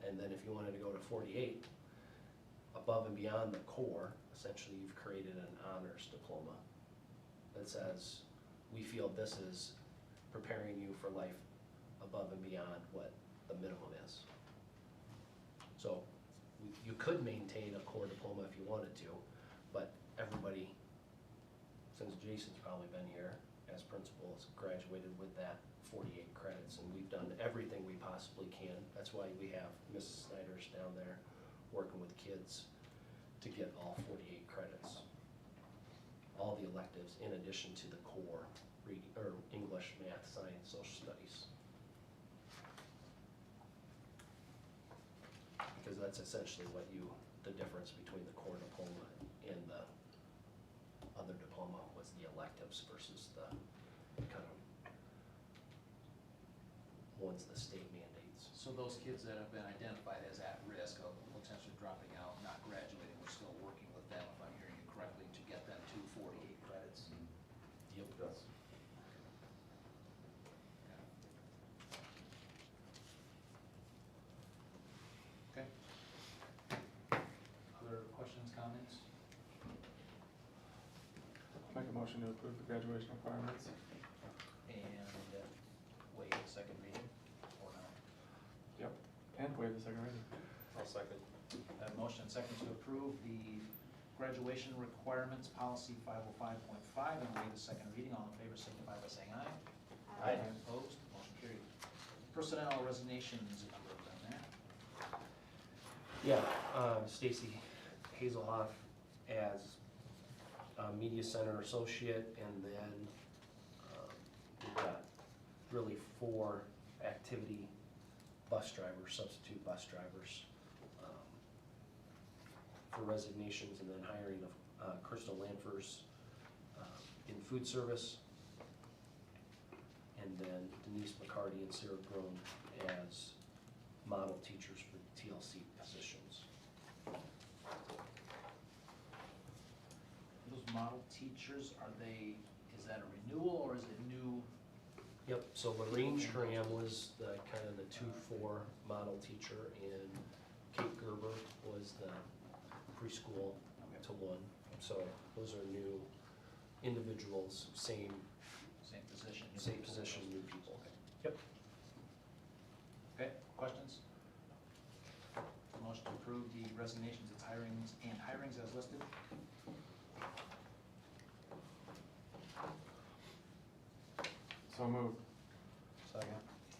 And then if you wanted to go to 48, above and beyond the core, essentially you've created an honors diploma that says, we feel this is preparing you for life above and beyond what the minimum is. So you could maintain a core diploma if you wanted to, but everybody, since Jason's probably been here as principal, has graduated with that 48 credits, and we've done everything we possibly can. That's why we have Mrs. Snyder's down there working with kids to get all 48 credits. All the electives in addition to the core reading, or English, math, science, social studies. Because that's essentially what the difference between the core diploma and the other diploma was the electives versus the kind of ones the state mandates. So those kids that have been identified as at risk of potentially dropping out, not graduating, we're still working with them, if I'm hearing you correctly, to get them to 48 credits? Yep. Yes. Okay. Other questions, comments? Make a motion to approve the graduation requirements. And wait a second reading, or no? Yep. And waive the second reading. I'll second. I have a motion and second to approve the graduation requirements policy 505.5 and waive the second reading. All in favor signify by saying aye. Aye. Opposed, motion carried. Personnel resignations, a number of them there. Yeah, Stacy Hazelhoff as Media Center Associate, and then we've got really 4 activity bus drivers, substitute bus drivers for resignations, and then hiring of Crystal Lanfers in food service, and then Denise McCarty and Sarah Groen as model teachers for TLC positions. Those model teachers, is that a renewal or is it new? Yep, so Lorraine Schramm was the kind of the 2-4 model teacher, and Kate Gerber was the preschool to 1. So those are new individuals, same Position? new people. Yep. Okay, questions? Motion to approve the resignations and hirings as listed. So moved. Second.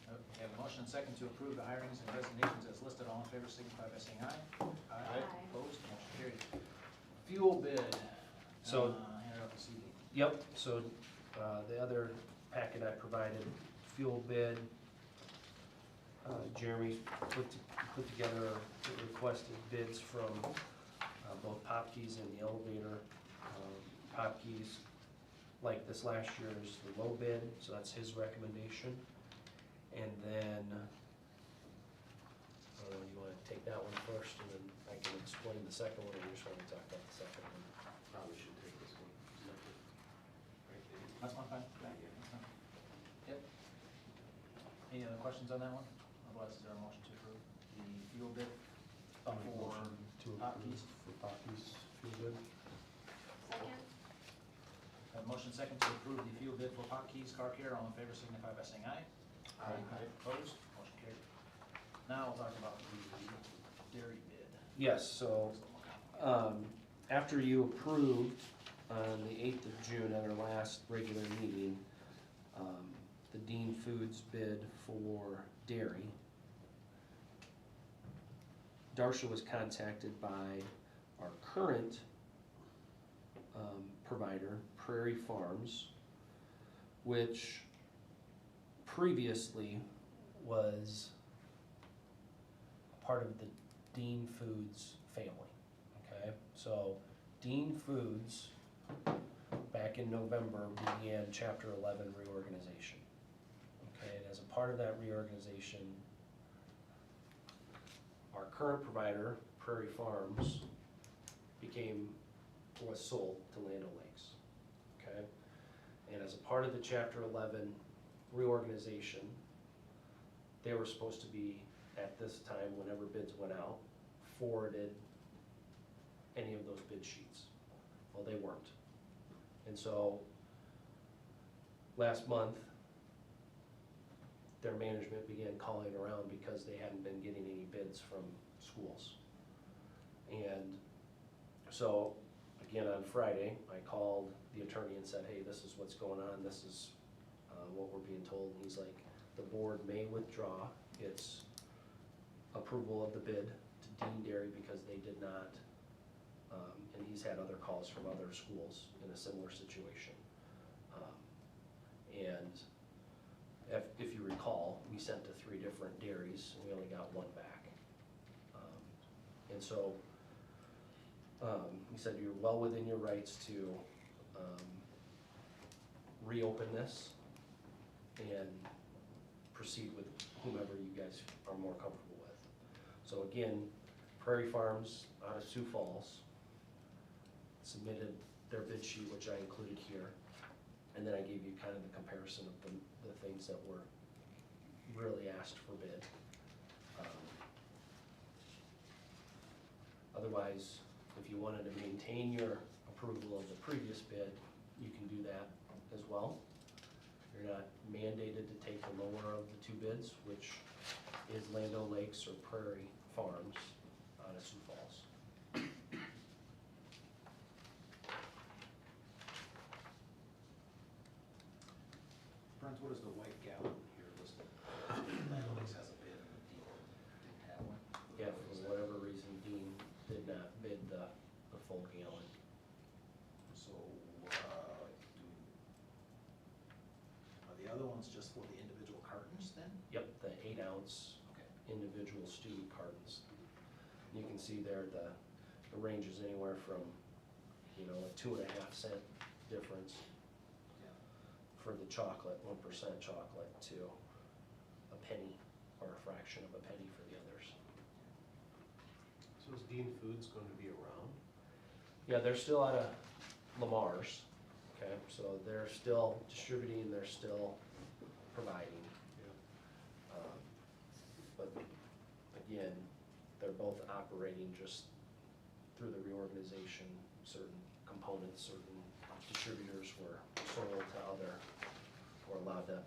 We have a motion and second to approve the hirings and resignations as listed. All in favor signify by saying aye. Aye. Opposed, motion carried. Fuel bid. So- Hand it up this evening. Yep, so the other packet I provided, fuel bid, Jeremy put together requested bids from both Popke's and the elevator. Popke's, like this last year's the low bid, so that's his recommendation. And then, you wanna take that one first, and then I can explain the second one, or you just wanna talk about the second one? Probably should take this one. That's fine. Yep. Any other questions on that one? Otherwise, is there a motion to approve the fuel bid? I'll make a For motion to Popke's. approve for Popke's fuel bid. Second? A motion second to approve the fuel bid for Popke's Car Care. All in favor signify by saying aye. Aye. Opposed, motion carried. Now we'll talk about the dairy bid. Yes, so after you approved on the 8th of June at our last regular meeting, the dean Foods bid for dairy, Darcia was contacted by our current provider, Prairie Farms, which previously was part of the Dean Foods family, okay? So Dean Foods, back in November, began Chapter 11 reorganization. Okay, and as a part of that reorganization, our current provider, Prairie Farms, was sold to Land O'Lakes, okay? And as a part of the Chapter 11 reorganization, they were supposed to be, at this time, whenever bids went out, forwarded any of those bid sheets. Well, they weren't. And so, last month, their management began calling around because they hadn't been getting any bids from schools. And so, again, on Friday, I called the attorney and said, hey, this is what's going on, this is what we're being told. And he's like, the board may withdraw its approval of the bid to Dean Dairy because they did not, and he's had other calls from other schools in a similar situation. And if you recall, we sent to 3 different dairies, and we only got 1 back. And so, he said you're well within your rights to reopen this and proceed with whomever you guys are more comfortable with. So again, Prairie Farms out of Sioux Falls submitted their bid sheet, which I included here. And then I gave you kind of the comparison of the things that were really asked for bid. Otherwise, if you wanted to maintain your approval of the previous bid, you can do that as well. You're not mandated to take the lower of the 2 bids, which is Land O'Lakes or Prairie Farms out of Sioux Falls. Brent, what is the white gallon here listed? Land O'Lakes has a bid and Dean didn't have one. Yeah, for whatever reason, Dean did not bid the full gallon. So, are the other ones just for the individual cartons then? Yep, the 8-ounce Okay. individual student cartons. You can see there the range is anywhere from, you know, a 2.5 cent difference Yeah. for the chocolate, 1% chocolate, to a penny or a fraction of a penny for the others. So is Dean Foods going to be around? Yeah, they're still out of Lamar's, okay, so they're still distributing, they're still providing. But again, they're both operating just through the reorganization. Certain components, certain distributors were sold to other, or allowed to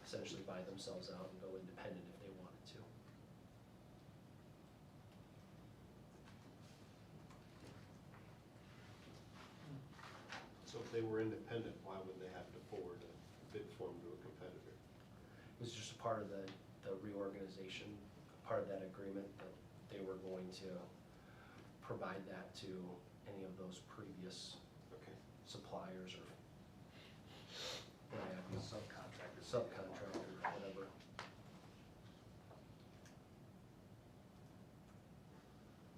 essentially buy themselves out and go independent if they wanted to. So if they were independent, why would they have to forward a bid form to a competitor? It was just a part of the reorganization, part of that agreement that they were going to provide that to any of those previous Okay. suppliers or Subcontractors. subcontractors, whatever.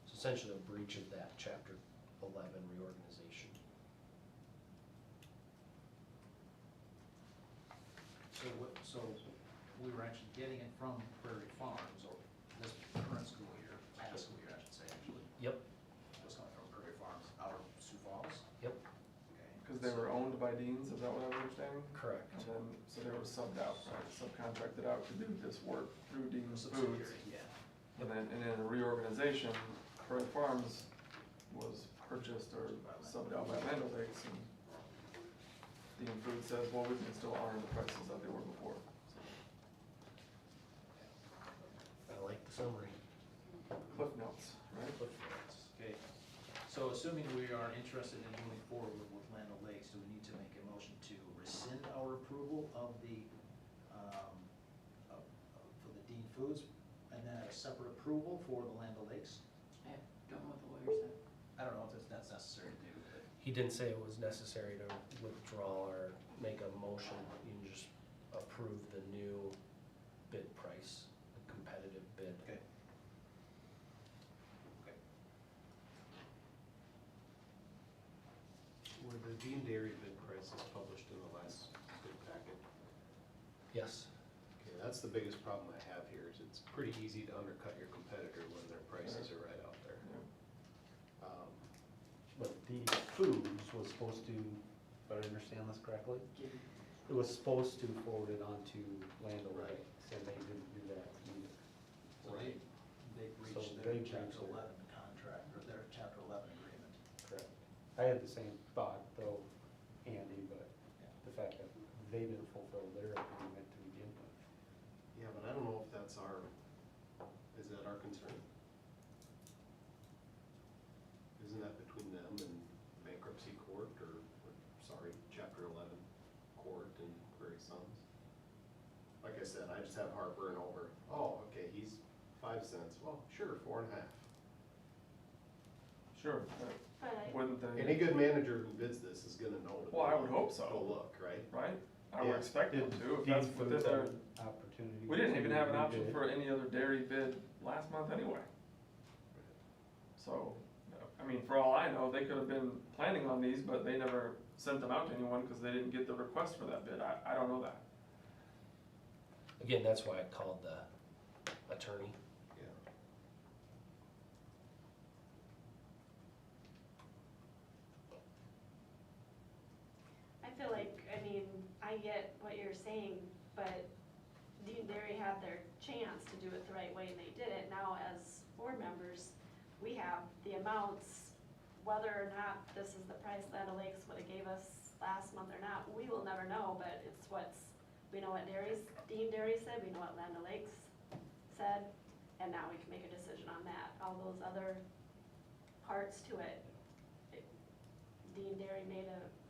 It's essentially a breach of that Chapter 11 reorganization. So we were actually getting it from Prairie Farms, or this current school year, past school year, I should say, actually. Yep, Was coming from Prairie Farms out of Sioux Falls? yep, Okay. Because they were owned by Dean's, is that what I'm understanding? correct. And then, so they were subbed out, right, subcontracted out to do this work through Dean's Foods. Subsidiary, yeah. And then in a reorganization, Prairie Farms was purchased or subbed out by Land O'Lakes, and Dean Foods says, well, we can still honor the prices that they were before. I like the summary. Cliff notes, right? Okay, so assuming we are interested in moving forward with Land O'Lakes, do we need to make a motion to rescind our approval of the approval for the Land O'Lakes. I don't know what the lawyer said. I don't know if that's necessary to do, but He didn't say it was necessary to withdraw or make a motion, you can just approve the new bid price, the competitive bid. okay. Okay. Were the Dean Dairy bid prices published in the last bid packet? Yes, Okay, that's the biggest problem I have here, is it's pretty easy to undercut your competitor when their prices are right out there. Um, But the foods was supposed to, if I understand this correctly, it was supposed to forward it on to Land O'Lakes, and they didn't do that either. So they So breached they their chapter breached it. 11 contract, or their chapter 11 agreement. Correct. I had the same thought though, Andy, but Yeah. the fact that they didn't fulfill their agreement to begin with. Yeah, but I don't know if that's is that our concern? Isn't that between them and bankruptcy court, or sorry, chapter 11 court and Prairie Sons? Like I said, I just have heartburn over, oh, okay, he's 5 cents, well, sure, 4.5. Sure, But I, wouldn't they, Any good manager who bids this is gonna know to. Well, I would hope so. Go look, right? right? I would Yeah. expect them Did to, if Dean that's Foods within have their, an opportunity? we didn't even to have an option rebid? for any other dairy bid last month anyway. So, I mean, for all I know, they could have been planning on these, but they never sent them out to anyone because they didn't get the request for that bid. I don't know that. again, that's why I called the attorney. Yeah. I feel like, I mean, I get what you're saying, but Dean Dairy had their chance to do it the right way and they did it. Now, as board members, we have the amounts, whether or not this is the price Land O'Lakes would have gave us last month or not, we will never know, but it's we know what Dean Dairy said, we know what Land O'Lakes said, and now we can make a decision on that. All those other parts to it, Dean Dairy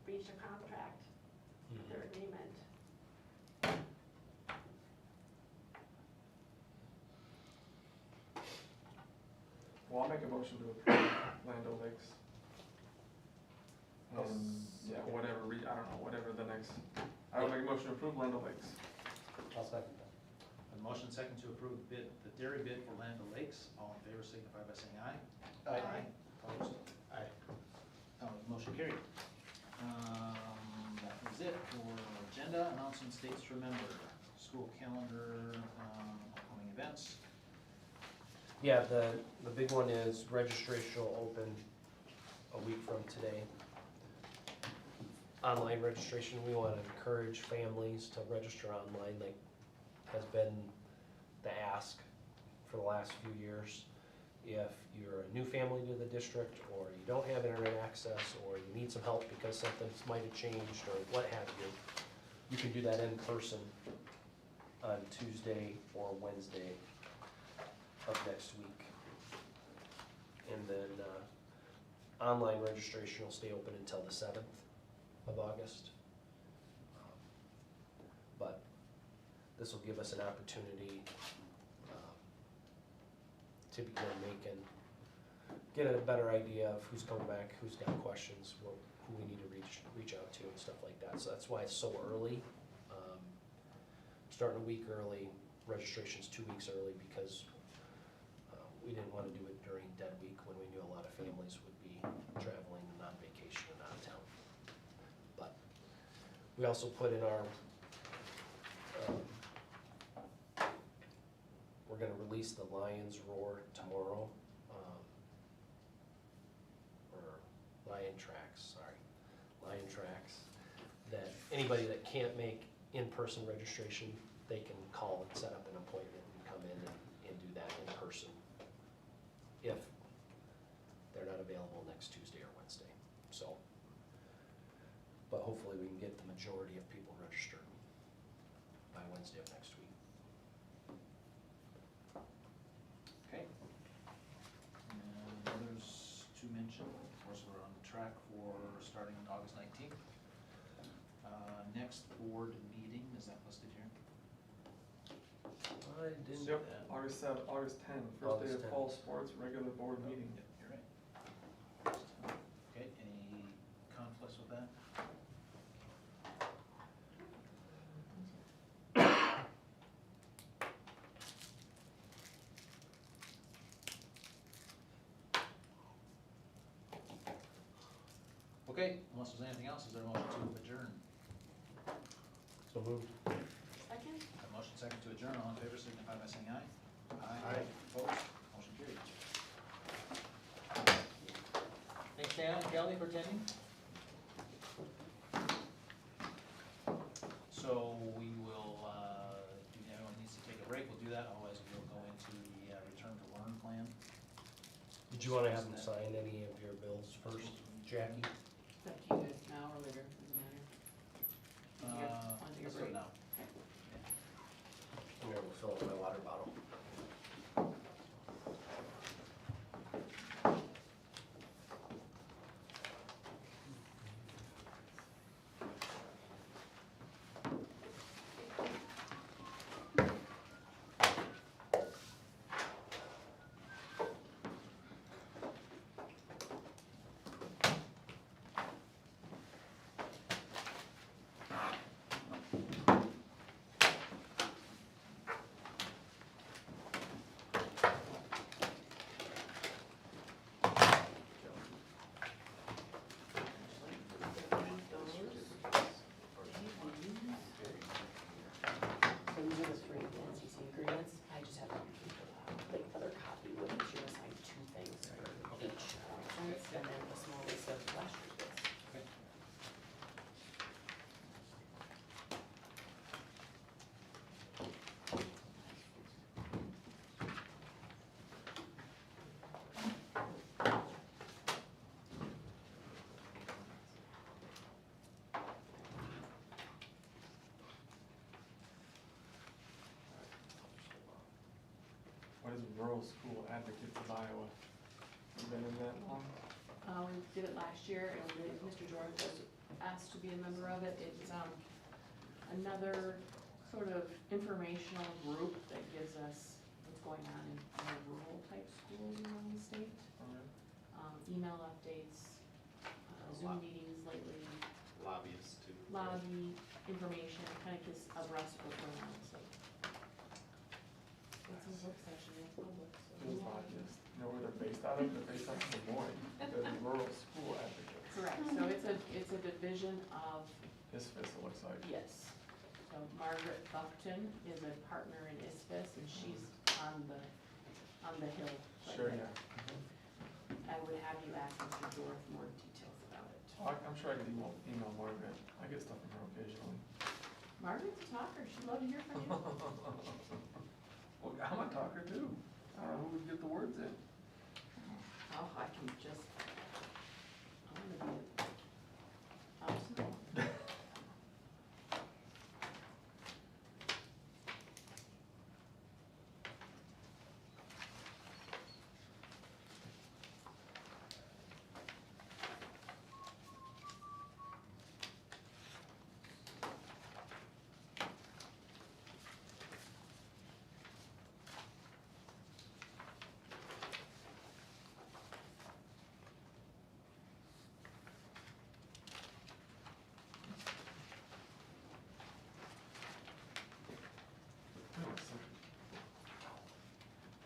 breached a contract, their agreement. Well, I'll make a motion to approve Land O'Lakes. Yeah, whatever, I don't know, whatever the next, I will make a motion to approve Land O'Lakes. I'll second that. A motion second to approve the dairy bid for Land O'Lakes. All in favor signify by saying aye. Aye. Opposed? Aye. Motion carried. That was it for agenda, announcements, dates to remember, school calendar, upcoming events. Yeah, the big one is registration will open a week from today. Online registration, we want to encourage families to register online, like has been the ask for the last few years. If you're a new family to the district, or you don't have internet access, or you need some help because something might have changed, or what have you, you can do that in person on Tuesday or Wednesday of next week. And then, online registration will stay open until the 7th of August. But this will give us an opportunity to begin get a better idea of who's coming back, who's got questions, who we need to reach out to and stuff like that. So that's why it's so early. Starting a week early, registration's 2 weeks early because we didn't want to do it during dead week when we knew a lot of families would be traveling and on vacation and out of town. But we also put in our, we're gonna release the Lions Roar tomorrow, or Lion Tracks, that anybody that can't make in-person registration, they can call and set up an appointment and come in and do that in person if they're not available next Tuesday or Wednesday, so. But hopefully we can get the majority of people registered by Wednesday of next week. Okay. And others to mention, of course, we're on track for starting August 19th. Next board meeting, is that listed here? I didn't do Yep, that. August 10, first day August of 10. fall sports, regular board meeting. Yep, you're right. Okay, any conflicts with that? Okay, unless there's anything else, is there a motion to adjourn? So moved. Second? A motion second to adjourn, all in favor signify by saying aye. Aye. Opposed, motion carried. Thanks, Dan and Kelly, for attending. So we will, everyone needs to take a break, we'll do that, otherwise we'll go into the return to learn plan. Did you wanna have them sign any of your bills first, Jackie? It's up to you guys now or later, doesn't matter. You guys wanna take a Let's do it break? now. Here, we'll fill up my water bottle. So these are the three NCC agreements, I just have the other copy with it, you assign two things for each, and then a small list of last year's bills. Okay. What is Rural School Advocates of Iowa? You been in that long? We did it last year, and Mr. George was asked to be a member of it. It's another sort of informational group that gives us what's going on in more rural type schools around the state. Email updates, Zoom meetings lately, Lobbyists too. lobby information, kind of gives a rest for going on, so. It's a work session, it's public, so. Those lobbyists, you know where they're based out of? They're based out of Des Moines. They're the Rural School Advocates. Correct, so it's a division of, ISFIS, it looks like. yes. So Margaret Buckton is a partner in ISFIS, and she's on the hill. right Sure, there. yeah. I would have you ask Mr. Dorff more details about it. I'm sure I could email Margaret. I get stuff from her occasionally. Margaret's a talker, she'd love to hear from you. Well, I'm a talker too. I don't know who would get the words in. Oh, I can just, I'm gonna be obstinate.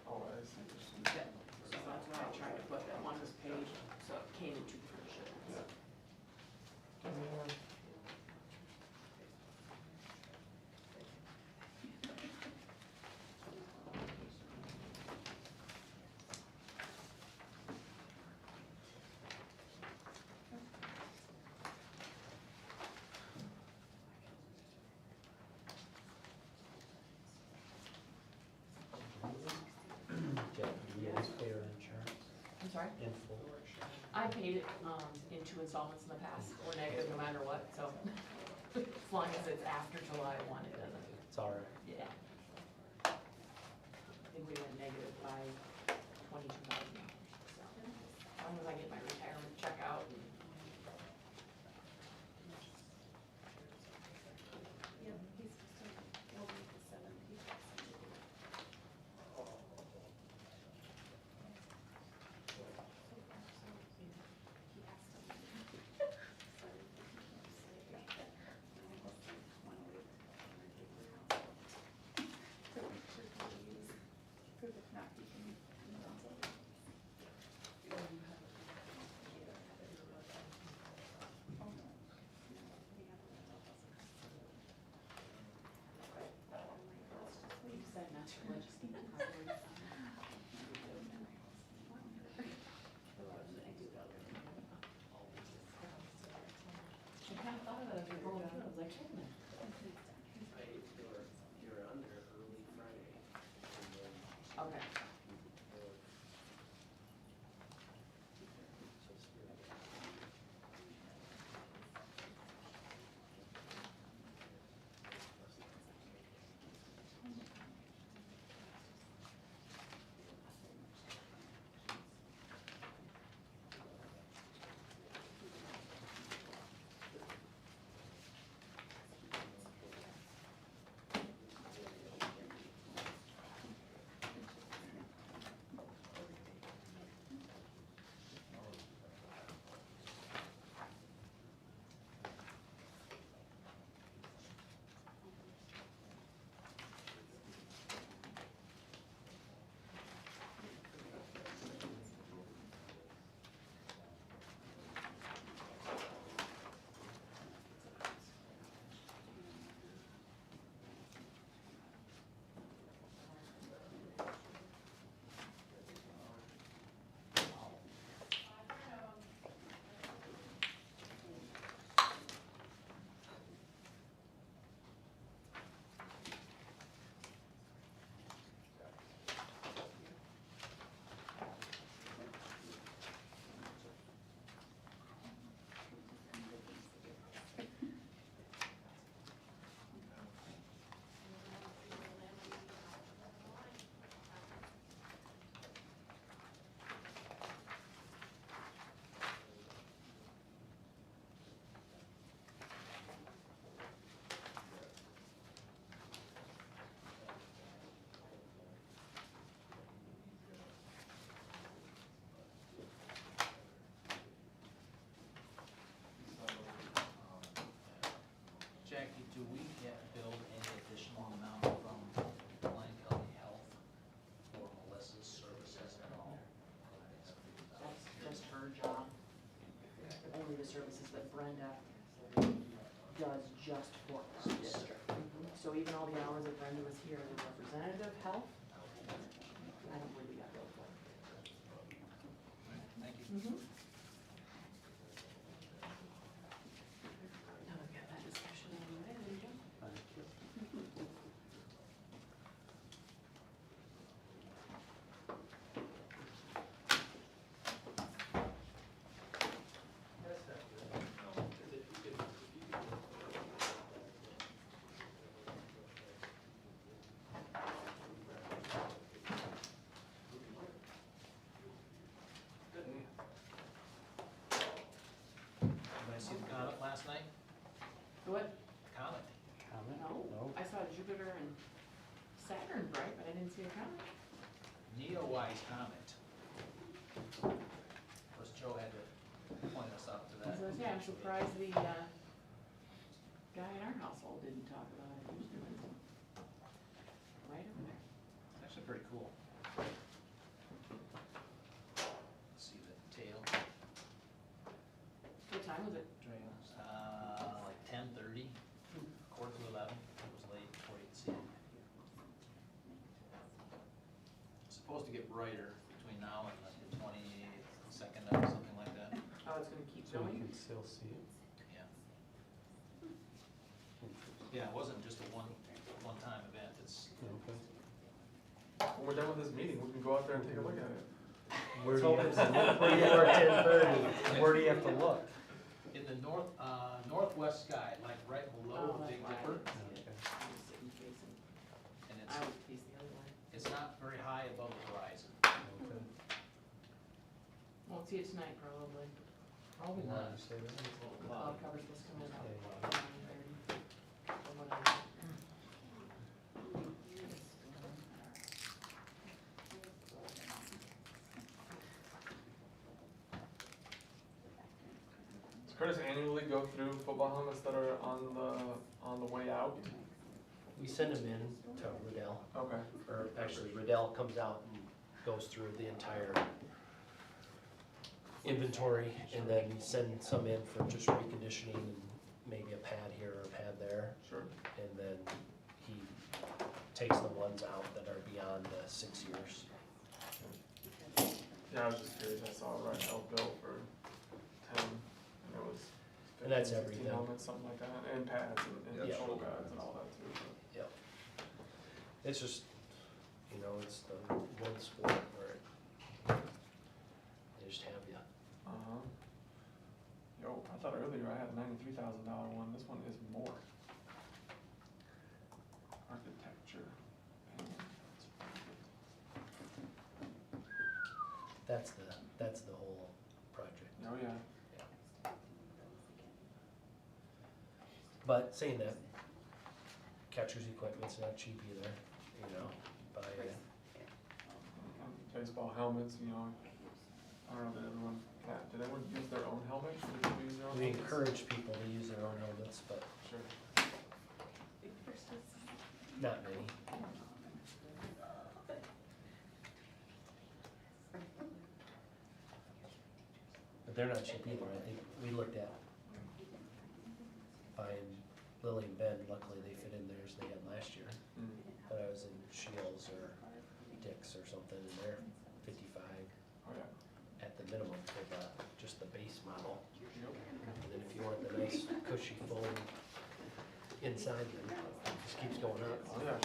Oh, I see. Yeah, so that's why I tried to put that on this page, so it came in two versions. Jackie, do you guys pay our insurance I'm sorry? in full? I paid it, in 2 installments in the past, or negative no matter what, so as long as it's after July 1, it doesn't, It's all right. yeah. I think we went negative by $22,000, so as long as I get my retirement check out and. Yep, he's still, he'll be the 17th. That's legislative priority. I kind of thought of that as we were going through, I was like, wait a minute. You're under early Friday. Okay. Jackie, do we get billed any additional amount from Lyon County Health for Melissa's services at all? That's just her job. Only the services that Brenda does just for the district. So even all the hours that Brenda was here as a representative health, I don't believe we got billed for. Thank you. Now we've got that discussion out of the way, there you go. Anybody see the comet last night? What? Comet. Comment? No, I saw Jupiter and Saturn bright, but I didn't see a comet. Neowise comet. Of course, Joe had to point us out to that. So, yeah, I'm surprised the guy in our household didn't talk about it. Usually it's right over there. It's actually pretty cool. See the tail. What time was it? Like 10:30, quarter to 11. It was late before you could see it. It's supposed to get brighter between now and like the 22nd or something like that. Oh, it's gonna keep So we going? can still see it? Yeah. Yeah, it wasn't just a one-time event. It's, Okay. When we're done with this meeting, we can go out there and take a look at it. Where do you have to look for your 10:30? Where do you have to look? in the northwest sky, like right below the Big Dipper. Okay. I was sitting facing, And I would face the other way. it's not very high above the horizon. Okay. Won't see it tonight, probably. Probably Why not. you say that? It's a little Cloud cloudy. cover's supposed to come in Okay. about 9:30 or whatever. Does Curtis annually go through football helmets that are on the way out? We send them in to Riddell, Okay. or actually Riddell comes out and goes through the entire inventory, and then we send some in for just reconditioning and maybe a pad here or a pad there, Sure. and then he takes the ones out that are beyond the 6 years. Yeah, I was just curious, I saw a right now bill for 10, and it was And that's 15, 16 everything. helmets, something like that, and pads, and Yeah. shoulder pads and all that too. Yep. It's just, it's the one sport where they just have you. Uh-huh. Yo, I thought earlier I had a $93,000 one, this one is more. Architecture. That's the whole project. Oh, yeah. But saying that, catcher's equipment's not cheap either, buy it. Baseball helmets, I don't know that everyone, did everyone use their own helmet? Did people use their own We helmets? encourage people to use their own helmets, but Sure. not many. But they're not cheap either. I think we looked at buying Lily and Ben, luckily they fit in theirs they had last year. Mm. But I was in Shields or Dick's or something, and they're 55 Oh, yeah. at the minimum for just the base model. Yep. And then if you want the nice cushy foam inside, then it just keeps going up. Oh, yeah.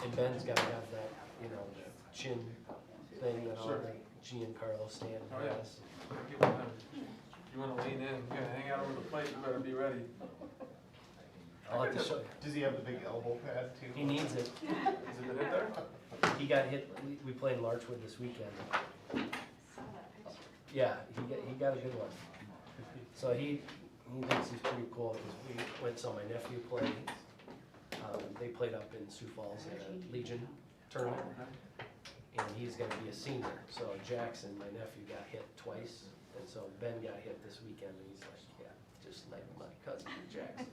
And Ben's gotta have that, the chin thing that all Sure. the Giancarlo stand Oh, yeah. has. People have, you wanna lean in, you gotta hang out over the plate, you better be ready. I'll have to show you. Does he have the big elbow pad too? He needs it. Is it in there? He got hit, we played Larchwood this weekend. Yeah, he got a good one. So he thinks he's pretty cool, because we went, saw my nephew play. They played up in Sioux Falls at a Legion tournament, and he's gonna be a senior. So Jackson, my nephew, got hit twice, and so Ben got hit this weekend, and he's like, yeah, just like my cousin Jackson.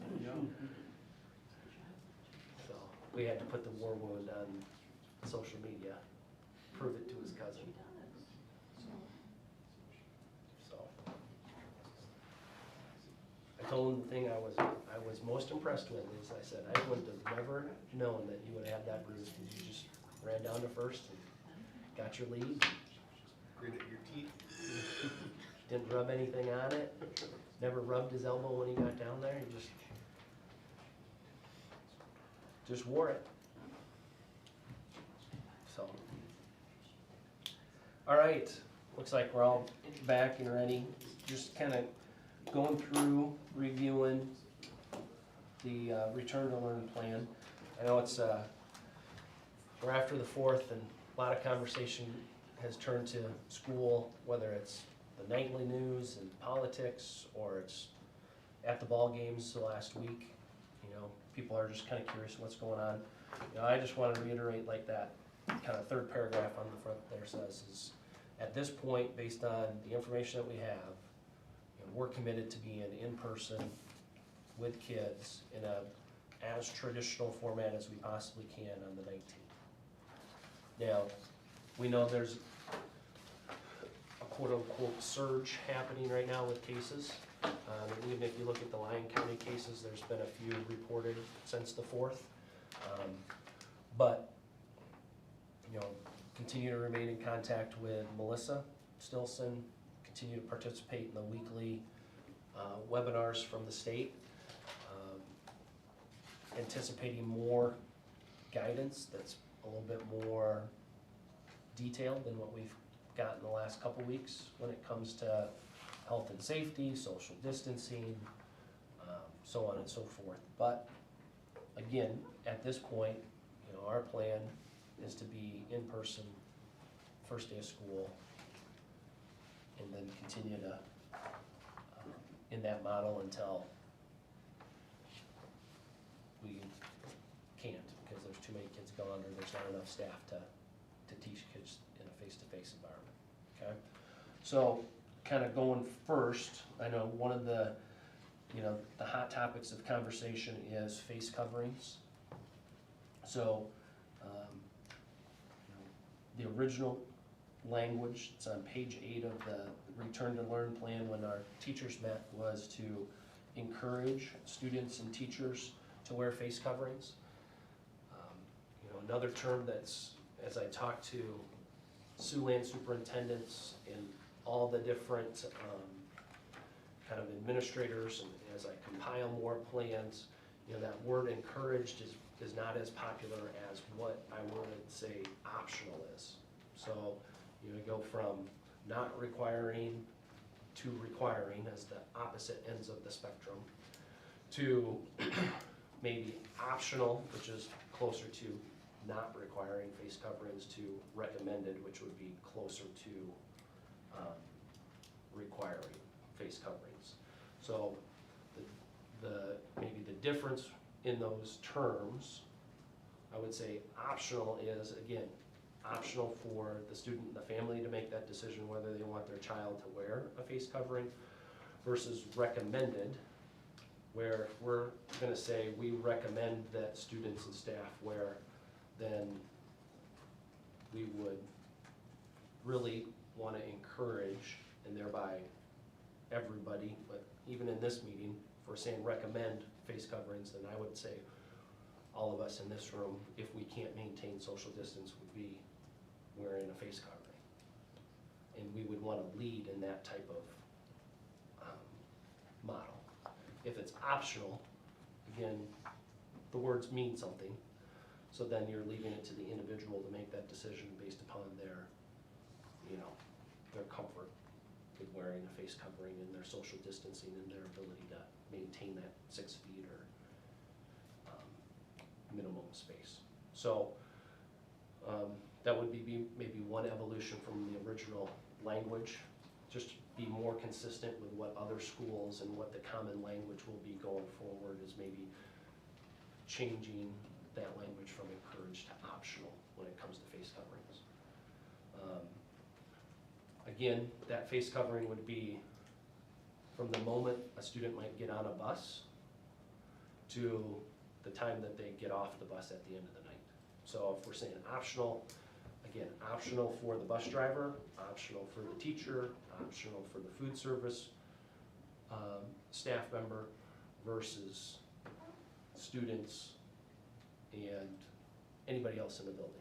So we had to put the war wound on social media, prove it to his cousin. So I told him the thing I was most impressed with is I said, I wouldn't have never known that you would have that bruise, because you just ran down to first and got your lead. Grit at your teeth. Didn't rub anything on it, never rubbed his elbow when he got down there, he just wore it. So, all right, looks like we're all back and ready. Just kind of going through, reviewing the return to learn plan. I know it's, we're after the 4th, and a lot of conversation has turned to school, whether it's the nightly news and politics, or it's at the ball games the last week. People are just kind of curious what's going on. I just want to reiterate, like that kind of third paragraph on the front there says, is at this point, based on the information that we have, we're committed to being in person with kids in a as traditional format as we possibly can on the 19th. Now, we know there's a quote-unquote surge happening right now with cases. And even if you look at the Lyon County cases, there's been a few reported since the 4th. But, continue to remain in contact with Melissa Stilson, continue to participate in the weekly webinars from the state. Anticipating more guidance that's a little bit more detailed than what we've gotten the last couple weeks when it comes to health and safety, social distancing, so on and so forth. But again, at this point, our plan is to be in person first day of school, and then continue to in that model until we can't, because there's too many kids gone, or there's not enough staff to teach kids in a face-to-face environment. Okay, so kind of going first, I know one of the the hot topics of conversation is face coverings. So the original language, it's on page 8 of the Return to Learn plan when our teachers met, was to encourage students and teachers to wear face coverings. A Another term that's, as I talk to Siouxland superintendents and all the different kind of administrators, and as I compile more plans, you know, that word encouraged is not as popular as what I would say optional is. So, you know, go from not requiring to requiring as the opposite ends of the spectrum, to maybe optional, which is closer to not requiring face coverings, to recommended, which would be closer to requiring face coverings. So maybe the difference in those terms, I would say optional is, again, optional for the student and the family to make that decision whether they want their child to wear a face covering, versus recommended, where we're gonna say we recommend that students and staff wear, then we would really wanna encourage, and thereby everybody, but even in this meeting, if we're saying recommend face coverings, then I would say all of us in this room, if we can't maintain social distance, would be wearing a face covering. And we would wanna lead in that type of model. If it's optional, again, the words mean something, so then you're leaving it to the individual to make that decision based upon their, you know, their comfort with wearing a face covering and their social distancing and their ability to maintain that 6 feet or minimum space. So that would be maybe one evolution from the original language, just be more consistent with what other schools and what the common language will be going forward, is maybe changing that language from encouraged to optional when it comes to face coverings. Again, that face covering would be from the moment a student might get on a bus to the time that they get off the bus at the end of the night. So if we're saying optional, again, optional for the bus driver, optional for the teacher, optional for the food service staff member, versus students and anybody else in the building.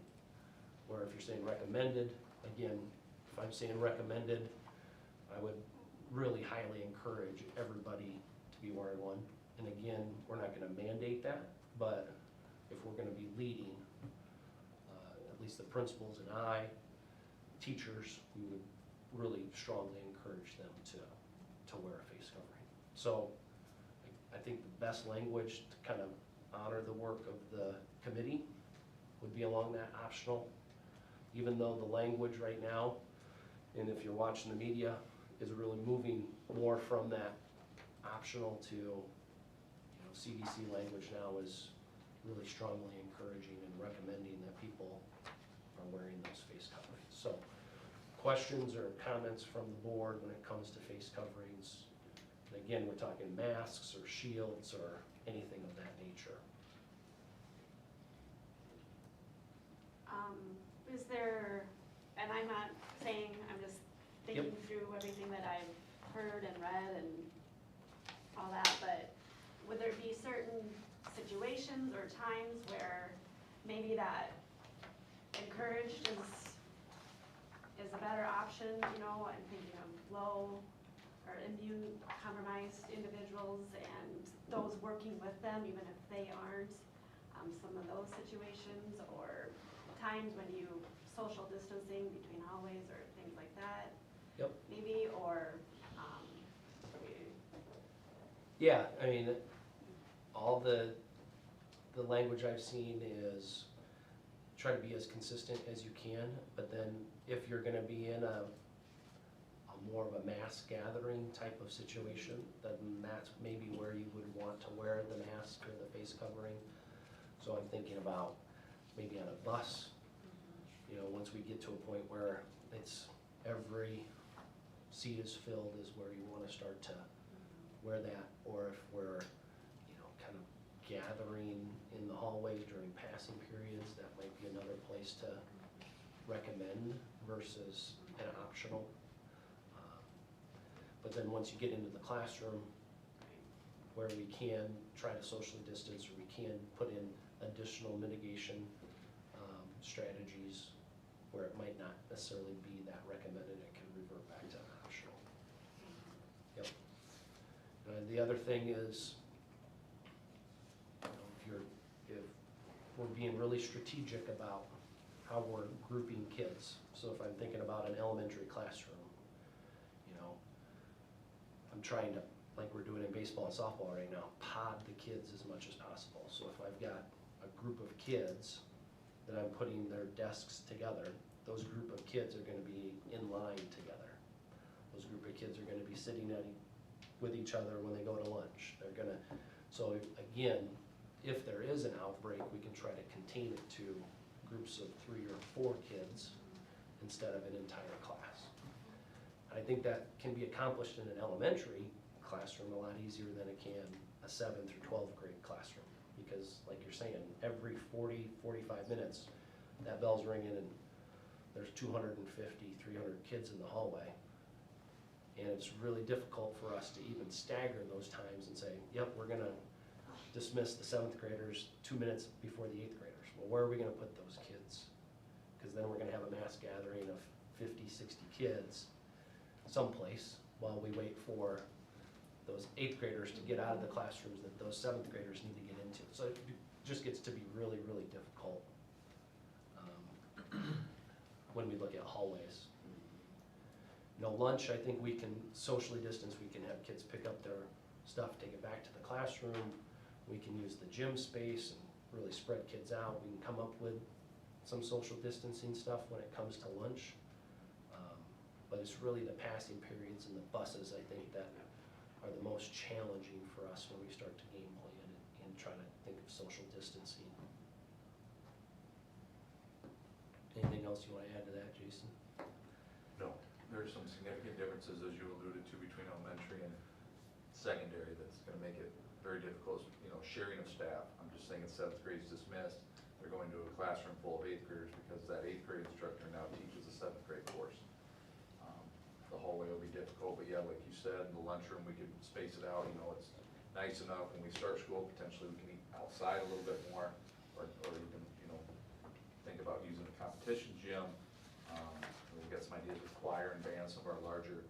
Where if you're saying recommended, again, if I'm saying recommended, I would really highly encourage everybody to be wearing one. And again, we're not gonna mandate that, but if we're gonna be leading, at least the principals and I, teachers, we would really strongly encourage them to wear a face covering. So I think the best language to kind of honor the work of the committee would be along that optional, even though the language right now, and if you're watching the media, is really moving more from that optional to, you know, CDC language now is really strongly encouraging and recommending that people are wearing those face coverings. So questions or comments from the board when it comes to face coverings? And again, we're talking masks or shields or anything of that nature. Is there, and I'm not saying, I'm just thinking through everything that I've heard and read and all that, but would there be certain situations or times where maybe that encouraged is a better option? You know, I'm thinking of low or immune compromised individuals and those working with them, even if they aren't, some of those situations, or times when you social distancing between hallways or things like that. Yep. Maybe, or Yeah, I mean, all the language I've seen is try to be as consistent as you can, but then if you're gonna be in a more of a mass gathering type of situation, then that's maybe where you would want to wear the mask or the face covering. So I'm thinking about maybe on a bus, you know, once we get to a point where it's every seat is filled is where you wanna start to wear that. Or if we're, you know, kind of gathering in the hallways during passing periods, that might be another place to recommend versus an optional. But then once you get into the classroom, where we can try to socially distance, or we can put in additional mitigation necessarily be that recommended, it can revert back to optional. Yep. The other thing is, if we're being really strategic about how we're grouping kids. So if I'm thinking about an elementary classroom, I'm trying to, like we're doing in baseball and softball right now, pod the kids as much as possible. So if I've got a group of kids that I'm putting their desks together, those group of kids are gonna be in line together. Those group of kids are gonna be sitting with each other when they go to lunch. So again, if there is an outbreak, we can try to contain it to groups of 3 or 4 kids instead of an entire class. I think that can be accomplished in an elementary classroom a lot easier than it can a 7th through 12th grade classroom. Because like you're saying, every 40, 45 minutes, that bell's ringing and there's 250, 300 kids in the hallway. And it's really difficult for us to even stagger those times and say, yep, we're gonna dismiss the 7th graders 2 minutes before the 8th graders. Well, where are we gonna put those kids? Because then we're gonna have a mass gathering of 50, 60 kids someplace while we wait for those 8th graders to get out of the classrooms that those 7th graders need to get into. So it just gets to be really, really difficult when we look at hallways. Lunch, I think we can socially distance, we can have kids pick up their stuff, take it back to the classroom. We can use the gym space and really spread kids out. We can come up with some social distancing stuff when it comes to lunch. But it's really the passing periods and the buses, I think, that are the most challenging for us when we start to game plan and try to think of social distancing. Anything else you want to add to that, Jason? No, there's some significant differences, as you alluded to, between elementary and secondary that's gonna make it very difficult, sharing of staff. I'm just saying 7th grade's dismissed, they're going to a classroom full of 8th graders because that 8th grade instructor now teaches a 7th grade course. The hallway will be difficult, but yeah, like you said, in the lunchroom, we could space it out, it's nice enough when we start school, potentially we can eat outside a little bit more, or even, think about using a competition gym. We've got some ideas with choir and band, some of our larger,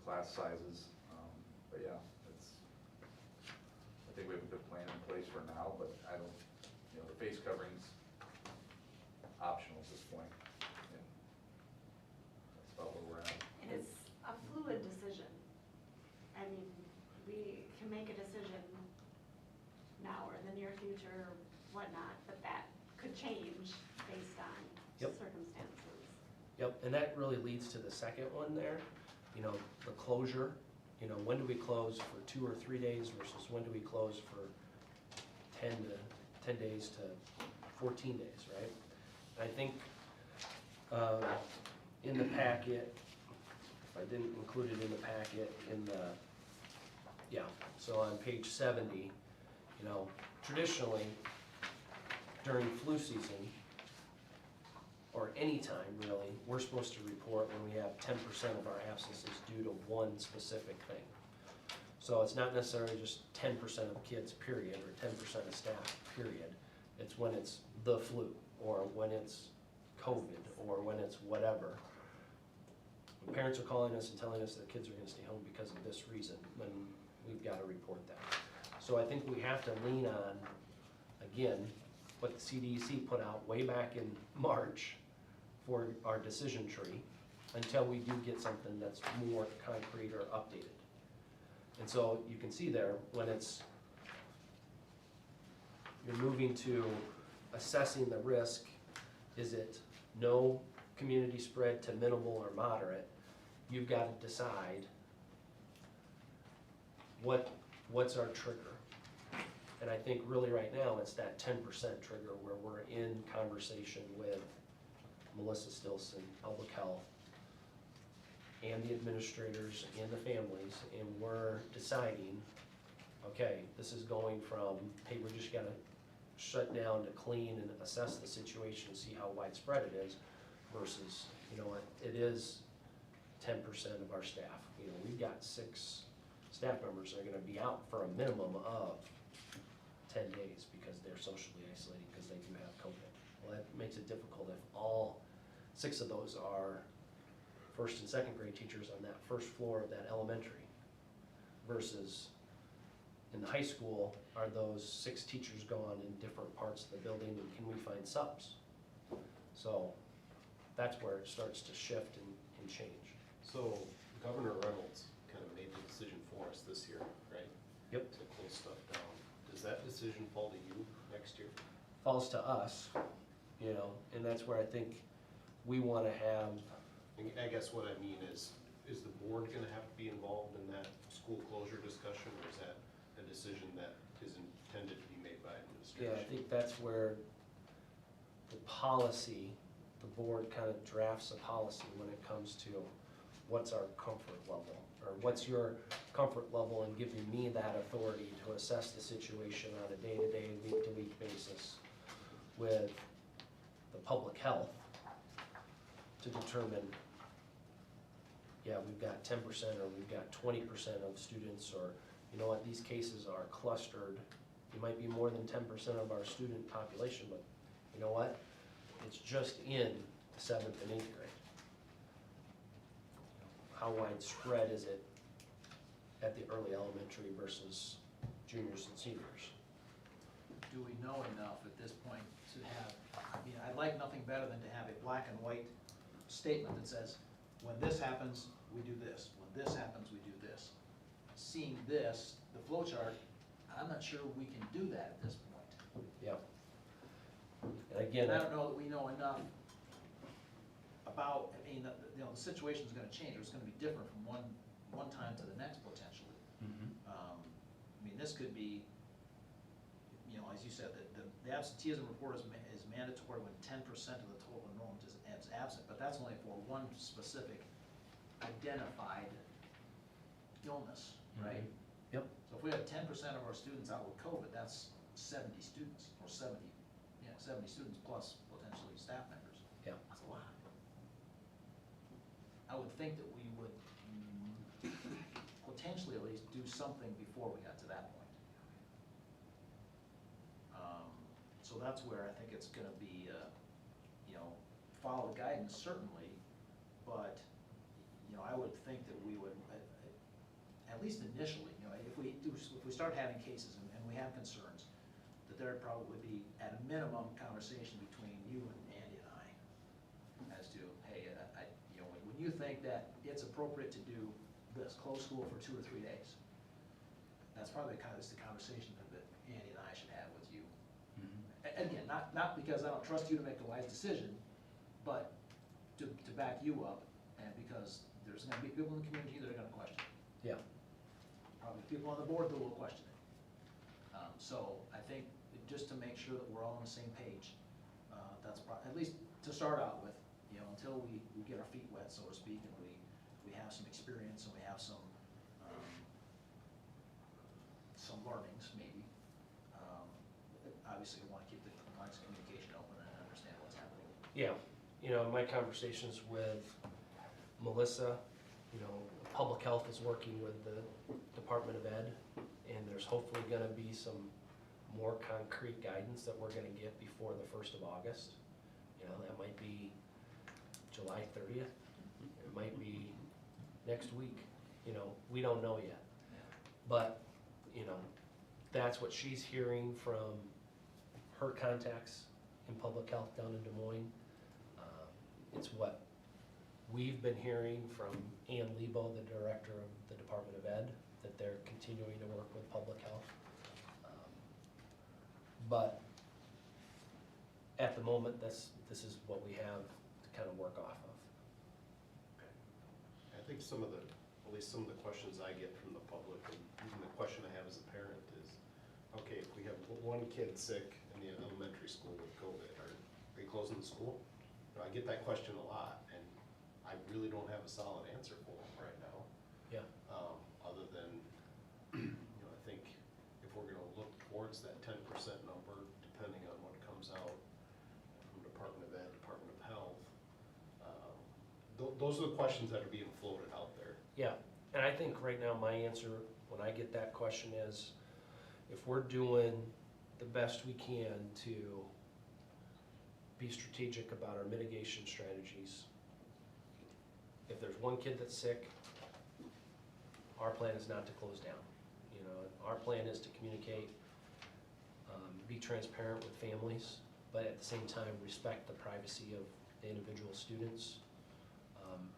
class sizes. But yeah, I think we have a good plan in place for now, but I don't, the face covering's optional at this point. And that's about where we're at. And it's a fluid decision. I mean, we can make a decision now or in the near future or whatnot, but that could change based on Yep. circumstances. Yep, and that really leads to the second one there, the closure. When do we close for 2 or 3 days versus when do we close for 10 days to 14 days, right? And I think in the packet, if I didn't include it in the packet, so on page 70, traditionally during flu season, or any time really, we're supposed to report when we have 10% of our absences due to one specific thing. So it's not necessarily just 10% of kids, period, or 10% of staff, period. It's when it's the flu, or when it's COVID, or when it's whatever. When parents are calling us and telling us that kids are gonna stay home because of this reason, then we've gotta report that. So I think we have to lean on, again, what the CDC put out way back in March for our decision tree until we do get something that's more concrete or updated. And so you can see there, when you're moving to assessing the risk, is it no community spread to minimal or moderate? You've got to decide what's our trigger. And I think really right now, it's that 10% trigger where we're in conversation with Melissa Stilson, Public Health, and the administrators and the families, and we're deciding, okay, this is going from, hey, we're just gonna shut down to clean and assess the situation and see how widespread it is, versus, it is 10% of our staff. We've got 6 staff members that are gonna be out for a minimum of 10 days because they're socially isolating because they do have COVID. Well, that makes it difficult if all 6 of those are first and second grade teachers on that first floor of that elementary versus in the high school, are those 6 teachers gone in different parts of the building, and can we find subs? So that's where it starts to shift and change. So Governor Reynolds kind of made the decision for us this year, right? Yep. To close stuff down. Does that decision fall to you next year? Falls to us, you know, and that's where I think we wanna have, I guess what I mean is the board gonna have to be involved in that school closure discussion, or is that a decision that is intended to be made by yeah, administration? I think that's where the policy, the board kind of drafts a policy when it comes to what's our comfort level, or what's your comfort level in giving me that authority to assess the situation on a day-to-day, week-to-week basis with the public health to determine, yeah, we've got 10% or we've got 20% of students, or you know what, these cases are clustered. You might be more than 10% of our student population, but you know what? It's just in the 7th and 8th grade. How widespread is it at the early elementary versus juniors and seniors? Do we know enough at this point to have, I mean, I'd like nothing better than to have a black and white statement that says, when this happens, we do this, when this happens, we do this. Seeing this, the flow chart, I'm not sure we can do that at this point. Yeah. And again, And I don't know that we know enough about, I mean, you know, the situation's gonna change, or it's gonna be different from one time to the next potentially. I mean, this could be, you know, as you said, the absenteeism report is mandatory when 10% of the total enrollment is absent, but that's only for one specific identified illness, right? Yep. So if we have 10% of our students out with COVID, that's 70 students, or 70 students plus potentially staff members. Yeah. That's a lot. I would think that we would potentially at least do something before we got to that point. So that's where I think it's gonna be, you know, follow guidance certainly, but, you know, I would think that we would, at least initially, you know, if we start having cases and we have concerns, that there'd probably be, at a minimum, conversation between you and Andy and I as to, hey, you know, when you think that it's appropriate to do this, close school for 2 or 3 days, that's probably the conversation that Andy and I should have with you. Again, not because I don't trust you to make a wise decision, but to back you up, and because there's gonna be people in the community that are gonna question it. Yeah. Probably people on the board that will question it. So I think just to make sure that we're all on the same page, that's at least to start out with, you know, until we get our feet wet, so to speak, and we have some experience and we have some learnings maybe. Obviously, we want to keep the lines of communication open and understand what's happening. Yeah, you know, my conversations with Melissa, you know, public health is working with the Department of Ed, and there's hopefully gonna be some more concrete guidance that we're gonna get before the 1st of August. You know, that might be July 30th, it might be next week, you know, we don't know yet. But, you know, that's what she's hearing from her contacts in public health down in Des Moines. It's what we've been hearing from Ann Lebo, the director of the Department of Ed, that they're continuing to work with public health. But at the moment, this is what we have to kind of work off of. I think at least some of the questions I get from the public, and even the question I have as a parent is, okay, if we have one kid sick in the elementary school with COVID, are you closing the school? You know, I get that question a lot, and I really don't have a solid answer for them right now. Yeah. Other than, you know, I think if we're gonna look towards that 10% number, depending on what comes out from Department of Ed, Department of Health, those are the questions that are being floated out there. Yeah, and I think right now my answer when I get that question is, if we're doing the best we can to be strategic about our mitigation strategies. If there's one kid that's sick, our plan is not to close down. You know, our plan is to communicate, be transparent with families, but at the same time respect the privacy of the individual students,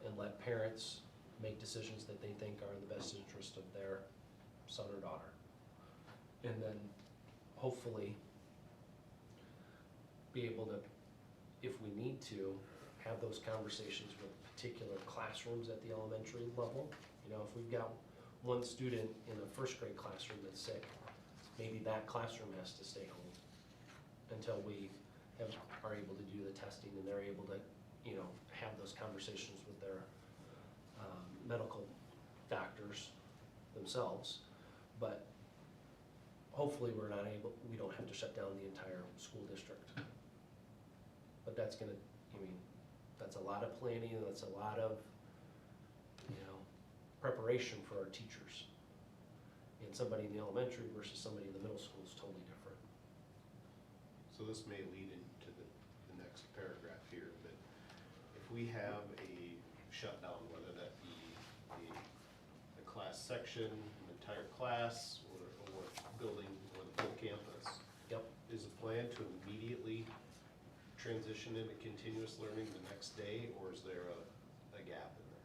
and let parents make decisions that they think are in the best interest of their son or daughter. And then hopefully be able to, if we need to, have those conversations with particular classrooms at the elementary level. You know, if we've got one student in a first grade classroom that's sick, maybe that classroom has to stay home until we are able to do the testing and they're able to, you know, have those conversations with their medical doctors themselves. But hopefully we don't have to shut down the entire school district. But that's gonna, that's a lot of planning, and that's a lot of, preparation for our teachers. And somebody in the elementary versus somebody in the middle school is totally different. So this may lead into the next paragraph here, but if we have a shutdown, whether that be a class section, an entire class, or building, or the full campus. Yep. Is the plan to immediately transition into continuous learning the next day, or is there a gap in there?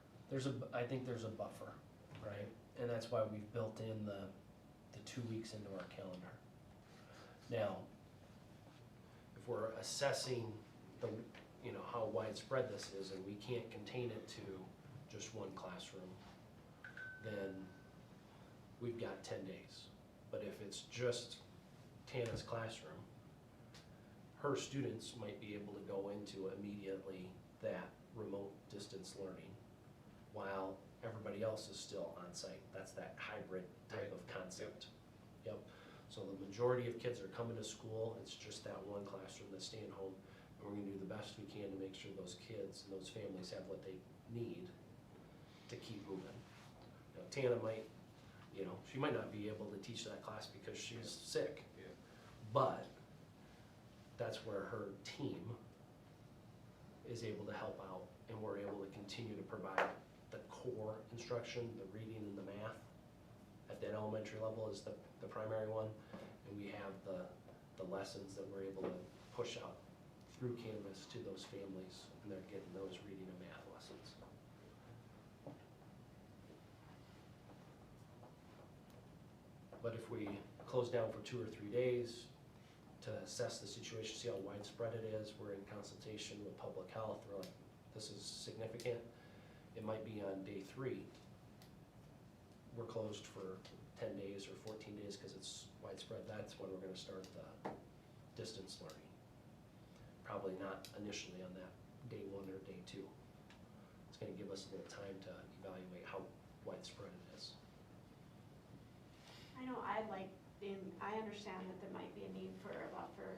I think there's a buffer, right? And that's why we've built in the 2 weeks into our calendar. Now, if we're assessing how widespread this is and we can't contain it to just one classroom, then we've got 10 days. But if it's just Tana's classroom, her students might be able to go into immediately that remote distance learning while everybody else is still on site. That's that hybrid type of concept. Yep. So the majority of kids are coming to school, it's just that one classroom that's staying home, and we're gonna do the best we can to make sure those kids and those families have what they need to keep moving. Tana might, she might not be able to teach that class because she's sick, Yeah. but that's where her team is able to help out, and we're able to continue to provide the core instruction, the reading and the math at that elementary level is the primary one, and we have the lessons that we're able to push out through Canvas to those families, and they're getting those reading and math lessons. But if we close down for 2 or 3 days to assess the situation, see how widespread it is, we're in consultation with public health, we're like, this is significant. It might be on day 3, we're closed for 10 days or 14 days because it's widespread. That's when we're gonna start the distance learning. Probably not initially on that day 1 or day 2. It's gonna give us a little time to evaluate how widespread it is. I know I understand that there might be a need for a buffer,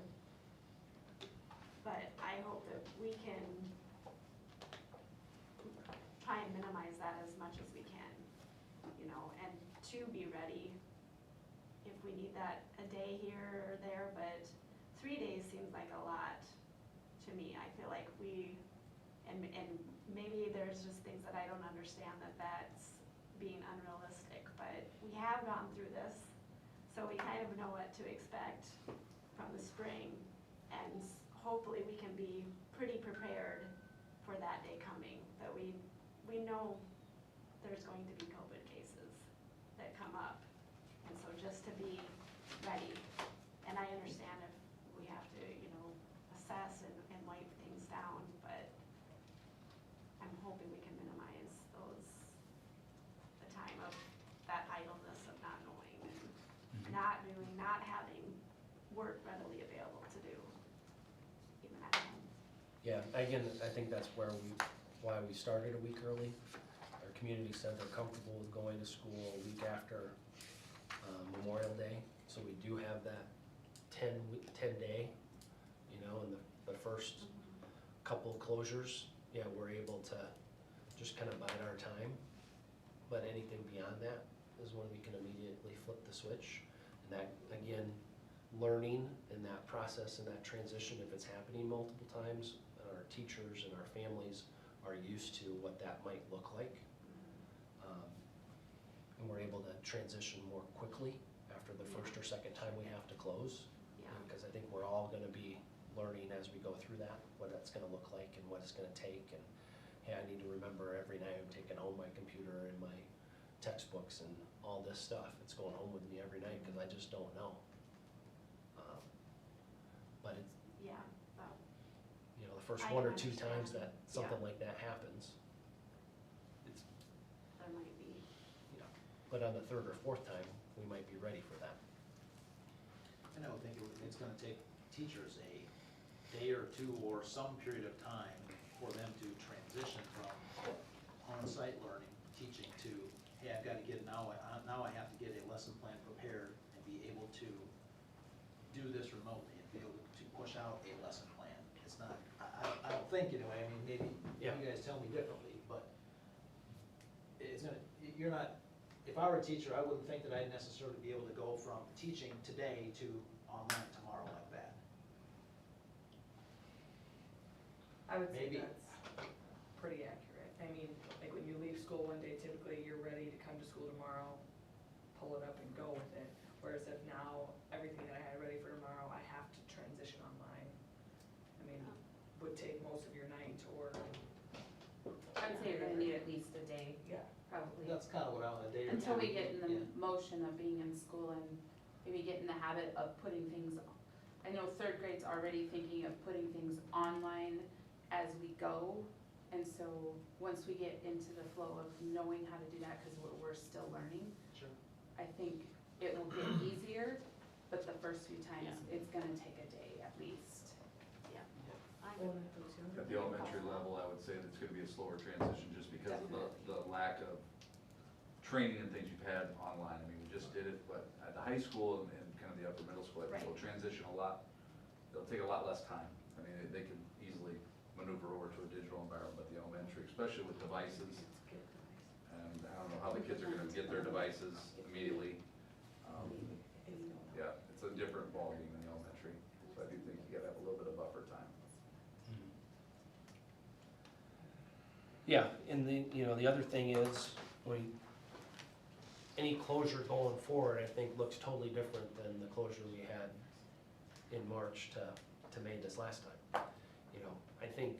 but I hope that we can try and minimize that as much as we can, and to be ready if we need that a day here or there, but 3 days seems like a lot to me. I feel like and maybe there's just things that I don't understand that's being unrealistic, but we have gone through this, so we kind of know what to expect from the spring, and hopefully we can be pretty prepared for that day coming. But we know there's going to be COVID cases that come up, and so just to be ready. And I understand if we have to, assess and wipe things down, but I'm hoping we can minimize the time of that idleness of not knowing and not having work readily available to do, even at home. Yeah, again, I think that's why we started a week early. Our community said they're comfortable with going to school a week after Memorial Day, so we do have that 10 day, and the first couple closures, yeah, we're able to just kind of bide our time. But anything beyond that is when we can immediately flip the switch. And that, again, learning in that process and that transition, if it's happening multiple times, our teachers and our families are used to what that might look like. And we're able to transition more quickly after the first or second time we have to close. Yeah. Because I think we're all gonna be learning as we go through that, what that's gonna look like and what it's gonna take. And hey, I need to remember every night I'm taking home my computer and my textbooks and all this stuff. It's going home with me every night because I just don't know. But it's, Yeah, well, you know, the first I one or can two times understand. that something like that happens, it's, there might be, you know, but on the third or fourth time, we might be ready for that. And I would think it's gonna take teachers a day or two or some period of time for them to transition from on-site learning, teaching to, hey, I've gotta get, now I have to get a lesson plan prepared and be able to do this remotely and be able to push out a lesson plan. It's not, I don't think anyway, I mean, maybe you Yeah. guys tell me differently, but it's gonna, you're not, if I were a teacher, I wouldn't think that I'd necessarily be able to go from teaching today to online tomorrow like that. I would say Maybe. that's pretty accurate. I mean, like when you leave school one day, typically you're ready to come to school tomorrow, pull it up and go with it. Whereas if now, everything that I had ready for tomorrow, I have to transition online. I mean, would take most of your night or, I would say you're gonna need at least a day, yeah. probably. That's kind of what I want, a day or two. Until we get in the Yeah. motion of being in school and maybe get in the habit of putting things, I know third grade's already thinking of putting things online as we go. And so, once we get into the flow of knowing how to do that, cause we're still learning, Sure. I think it will get easier, but the first few times, it's gonna take a day at least. yeah. I Well, would, if it was younger. At the elementary level, I would say that it's gonna be a slower transition just because of the lack of training and things you've had online. I mean, we just did it, but at the high school and kind of the upper middle school, I think Right. will transition a lot. They'll take a lot less time. I mean, they can easily maneuver over to a digital environment, but the elementary, especially with devices, and I don't know how the kids are gonna get their devices immediately. Yeah, it's a different ballgame in the elementary, so I do think you gotta have a little bit of buffer time. Yeah, and the, you know, the other thing is, any closure going forward, I think, looks totally different than the closure we had in March to May this last time. You know, I think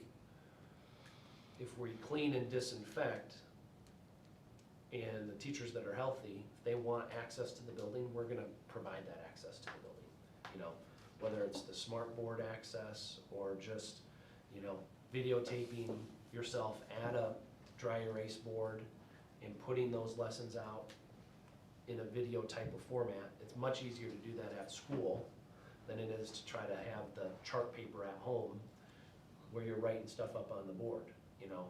if we clean and disinfect, and the teachers that are healthy, if they want access to the building, we're gonna provide that access to the building. You know, whether it's the smart board access, or just, you know, videotaping yourself at a dry erase board and putting those lessons out in a video type of format. It's much easier to do that at school than it is to try to have the chart paper at home where you're writing stuff up on the board, you know.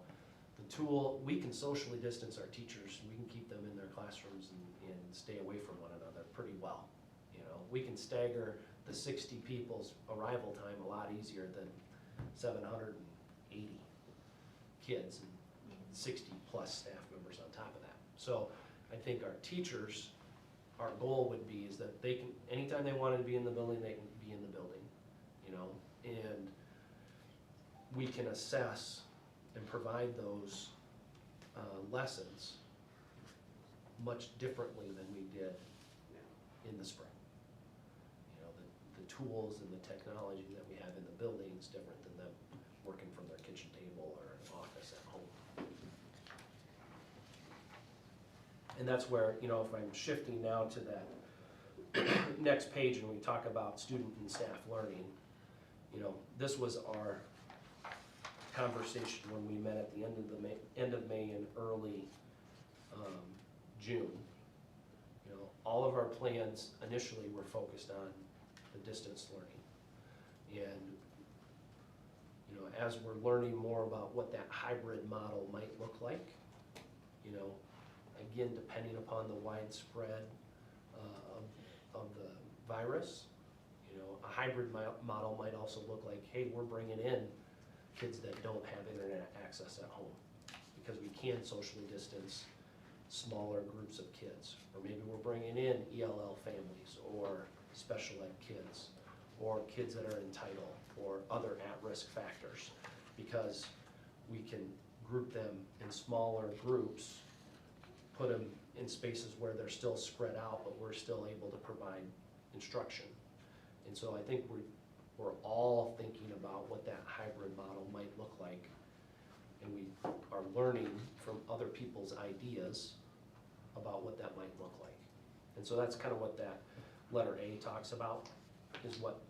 The tool, we can socially distance our teachers, we can keep them in their classrooms and stay away from one another pretty well. You know, we can stagger the 60 people's arrival time a lot easier than 780 kids and 60 plus staff members on top of that. So I think our teachers, our goal would be is that they can, anytime they wanted to be in the building, they can be in the building, you know, and we can assess and provide those lessons much differently than we did in the spring. You know, the tools and the technology that we have in the building is different than them working from their kitchen table or an office at home. And that's where, you know, if I'm shifting now to that next page and we talk about student and staff learning, you know, this was our conversation when we met at the end of May and early June. You know, all of our plans initially were focused on the distance learning. And, you know, as we're learning more about what that hybrid model might look like, you know, again, depending upon the widespread of the virus, you know, a hybrid model might also look like, hey, we're bringing in kids that don't have internet access at home because we can socially distance smaller groups of kids. Or maybe we're bringing in ELL families or special ed kids, or kids that are entitled, or other at-risk factors, because we can group them in smaller groups, put them in spaces where they're still spread out, but we're still able to provide instruction. And so I think we're all thinking about what that hybrid model might look like, and we are learning from other people's ideas about what that might look like. And so that's kind of what that letter A talks about, is what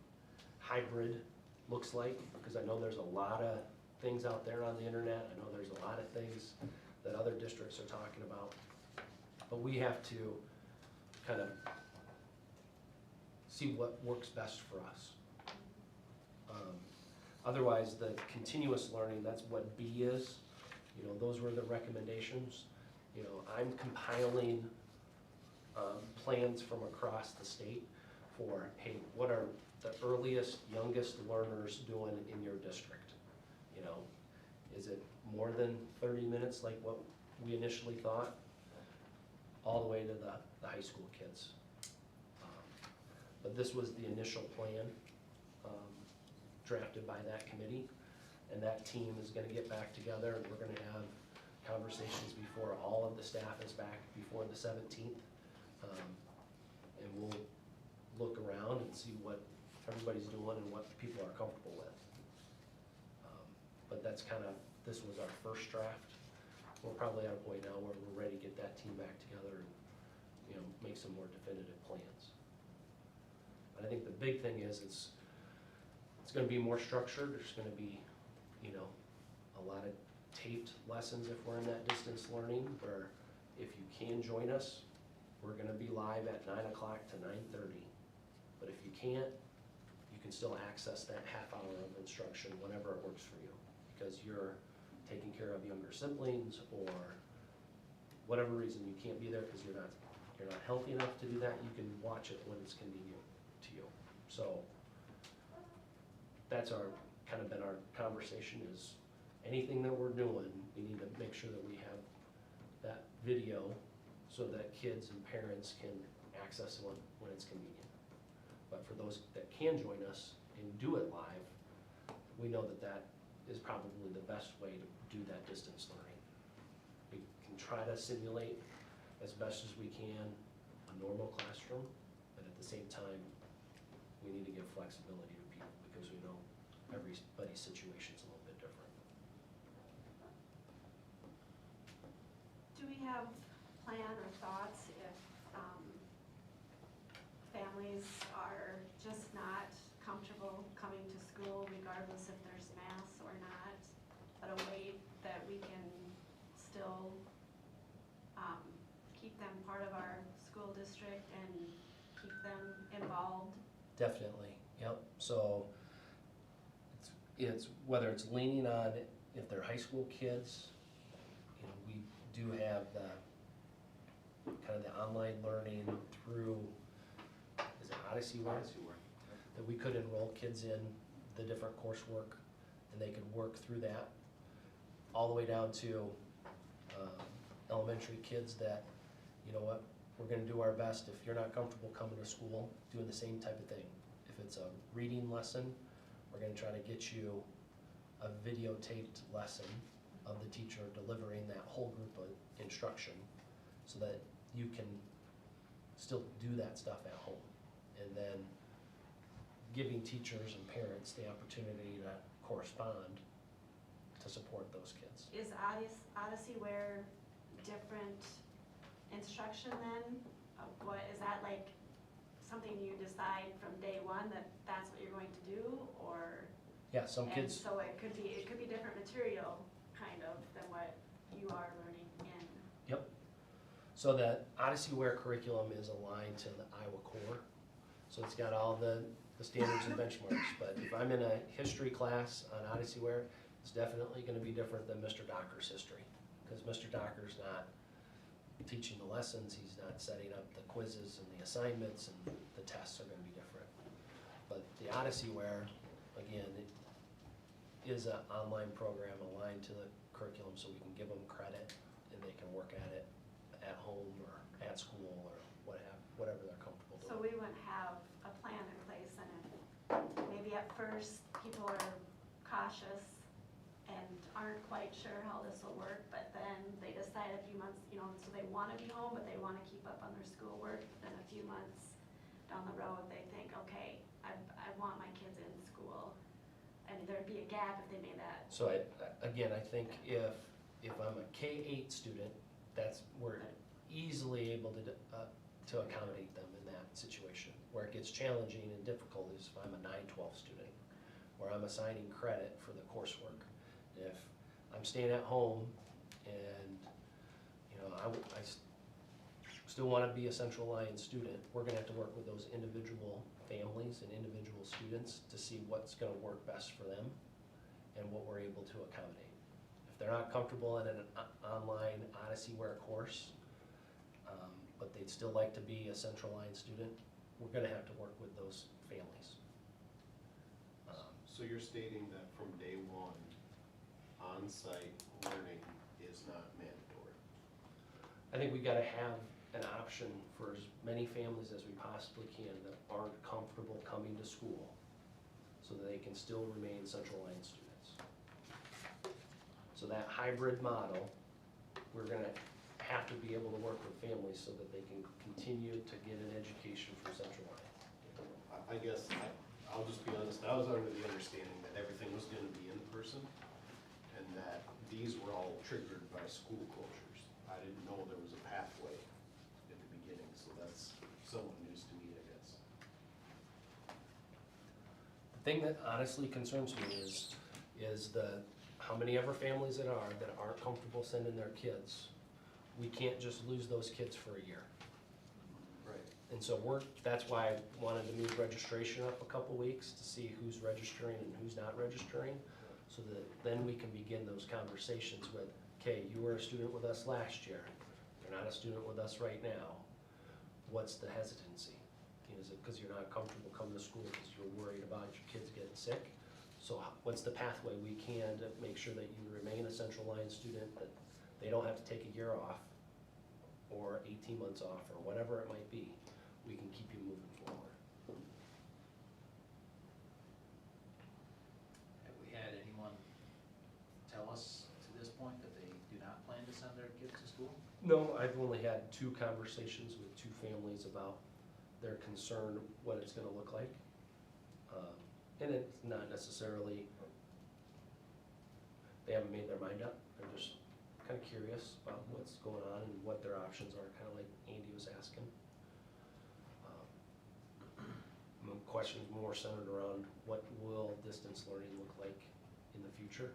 hybrid looks like, because I know there's a lot of things out there on the internet. I know there's a lot of things that other districts are talking about, but we have to kind of see what works best for us. Otherwise, the continuous learning, that's what B is. You know, those were the recommendations. You know, I'm compiling plans from across the state for, hey, what are the earliest, youngest learners doing in your district? You know, is it more than 30 minutes like what we initially thought? All the way to the high school kids. But this was the initial plan drafted by that committee, and that team is gonna get back together, and we're gonna have conversations before all of the staff is back before the 17th. And we'll look around and see what everybody's doing and what people are comfortable with. But that's kind of, this was our first draft. We're probably at a point now where we're ready to get that team back together and, you know, make some more definitive plans. But I think the big thing is it's gonna be more structured. There's gonna be, you know, a lot of taped lessons if we're in that distance learning, where if you can join us, we're gonna be live at 9 o'clock to 9:30. But if you can't, you can still access that half hour of instruction whenever it works for you, because you're taking care of younger siblings, or whatever reason you can't be there because you're not healthy enough to do that. You can watch it when it's convenient to you. So that's kind of been our conversation, is anything that we're doing, we need to make sure that we have that video so that kids and parents can access it when it's convenient. But for those that can join us and do it live, we know that that is probably the best way to do that distance learning. We can try to simulate as best as we can a normal classroom, but at the same time, we need to give flexibility to people, because we know everybody's situation's a little bit different. Do we have plan or thoughts if families are just not comfortable coming to school regardless if there's masks or not, but a way that we can still keep them part of our school district and keep them involved? Definitely, yep. So it's whether it's leaning on, if they're high school kids, you know, we do have the kind of the online learning through, is it Odyssey Ware? That we could enroll kids in the different coursework, and they could work through that, all the way down to elementary kids that, you know what, we're gonna do our best. If you're not comfortable coming to school, doing the same type of thing. If it's a reading lesson, we're gonna try to get you a videotaped lesson of the teacher delivering that whole group of instruction, so that you can still do that stuff at home. And then giving teachers and parents the opportunity to correspond to support those kids. Is Odyssey Ware different instruction then? What, is that like something you decide from day one that that's what you're going to do, or? Yeah, some And kids, so it could be different material, kind of, than what you are learning in. yep. So the Odyssey Ware curriculum is aligned to the Iowa Core. So it's got all the standards and benchmarks. But if I'm in a history class on Odyssey Ware, it's definitely gonna be different than Mr. Docker's history. Because Mr. Docker's not teaching the lessons, he's not setting up the quizzes and the assignments, and the tests are gonna be different. But the Odyssey Ware, again, it is an online program aligned to the curriculum, so we can give them credit and they can work at it at home or at school or whatever they're comfortable doing. So we wouldn't have a plan plan in place, and if maybe at first people are cautious and aren't quite sure how this will work, but then they decide a few months, you know, so they wanna be home, but they wanna keep up on their schoolwork, then a few months down the road, they think, okay, I want my kids in school, and there'd be a gap if they made that. So again, I think if I'm a K-8 student, we're easily able to accommodate them in that situation. Where it gets challenging and difficult is if I'm a 9-12 student, where I'm assigning credit for the coursework. If I'm staying at home and, you know, I still wanna be a Central Lyon student, we're gonna have to work with those individual families and individual students to see what's gonna work best for them and what we're able to accommodate. If they're not comfortable in an online Odyssey-ware course, but they'd still like to be a Central Lyon student, we're gonna have to work with those families. So you're stating that from day one, on-site learning is not mandatory? I think we gotta have an option for as many families as we possibly can that aren't comfortable coming to school, so that they can still remain Central Lyon students. So that hybrid model, we're gonna have to be able to work with families so that they can continue to get an education from Central Lyon. I guess, I'll just be honest, I was under the understanding that everything was gonna be in person, and that these were all triggered by school closures. I didn't know there was a pathway at the beginning, so that's somewhat news to me, I guess. The thing that honestly concerns me is how many ever families that aren't comfortable sending their kids. We can't just lose those kids for a year. Right. And so that's why I wanted to move registration up a couple weeks to see who's registering and who's not registering, so that then we can begin those conversations with, okay, you were a student with us last year, you're not a student with us right now. What's the hesitancy? Is it because you're not comfortable coming to school because you're worried about your kids getting sick? So what's the pathway we can to make sure that you remain a Central Lyon student, that they don't have to take a year off or 18 months off or whatever it might be, we can keep you moving forward. Have we had anyone tell us to this point that they do not plan to send their kids to school? No, I've only had 2 conversations with 2 families about their concern, what it's gonna look like. And it's not necessarily, they haven't made their mind up, they're just kind of curious about what's going on and what their options are, kind of like Andy was asking. The question's more centered around what will distance learning look like in the future?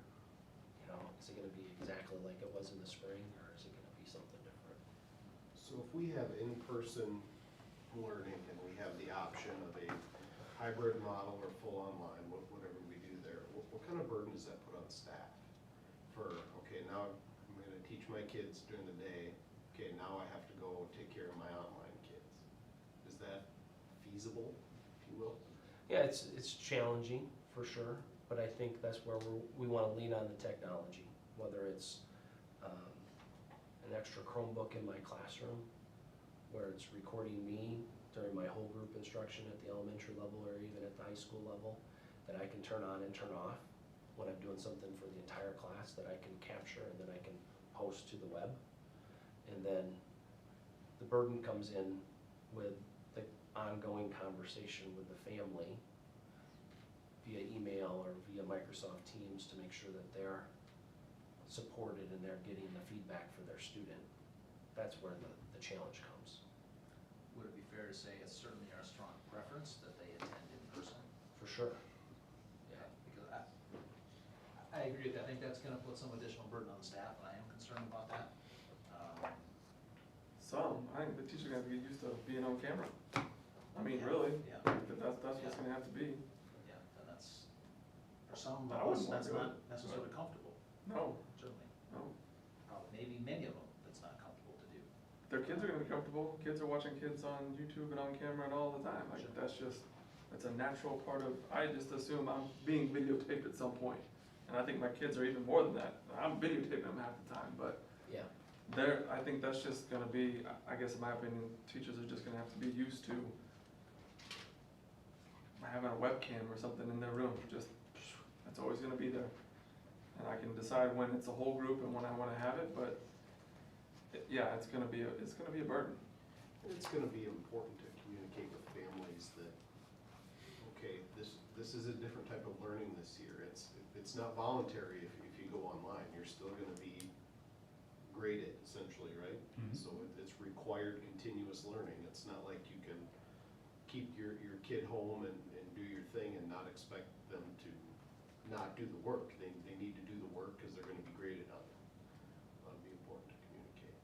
You know, is it gonna be exactly like it was in the spring, or is it gonna be something different? So if we have in-person learning and we have the option of a hybrid model or full online, whatever we do there, what kind of burden does that put on staff? For, okay, now I'm gonna teach my kids during the day, okay, now I have to go take care of my online kids. Is that feasible, if you will? Yeah, it's challenging for sure, but I think that's where we want to lean on the technology, whether it's an extra Chromebook in my classroom, where it's recording me during my whole group instruction at the elementary level or even at the high school level, that I can turn on and turn off when I'm doing something for the entire class, that I can capture and then I can post to the web. And then the burden comes in with the ongoing conversation with the family via email or via Microsoft Teams to make sure that they're supported and they're getting the feedback for their student. That's where the challenge comes. Would it be fair to say it's certainly our strong preference that they attend in person? For sure. Yeah, because I agree with that. I think that's gonna put some additional burden on the staff, and I am concerned about that. I think the teacher's gonna have to get used to being on camera. I mean, Yeah, really, yeah. that's what's Yeah. gonna have to be. Yeah, and that's, for some I of wouldn't us, wanna that's do it, not necessarily comfortable, No, certainly. no. Probably, maybe many of them, that's not comfortable to do. Their kids are gonna be comfortable. Kids are watching kids on YouTube and on camera and all the time. Like, Sure. that's a natural part of, I just assume I'm being videotaped at some point. And I think my kids are even more than that. I'm videotaping them half the time, but Yeah. I think that's just gonna be, I guess in my opinion, teachers are just gonna have to be used to having a webcam or something in their room, just, it's always gonna be there. And I can decide when it's a whole group and when I wanna have it, but, yeah, it's gonna be a burden. It's gonna be important to communicate with families that, okay, this is a different type of learning this year. It's not voluntary if you go online, you're still gonna be graded essentially, right? So it's required continuous learning. It's not like you can keep your kid home and do your thing and not expect them to not do the work. They need to do the work because they're gonna be graded on it. That'd be important to communicate.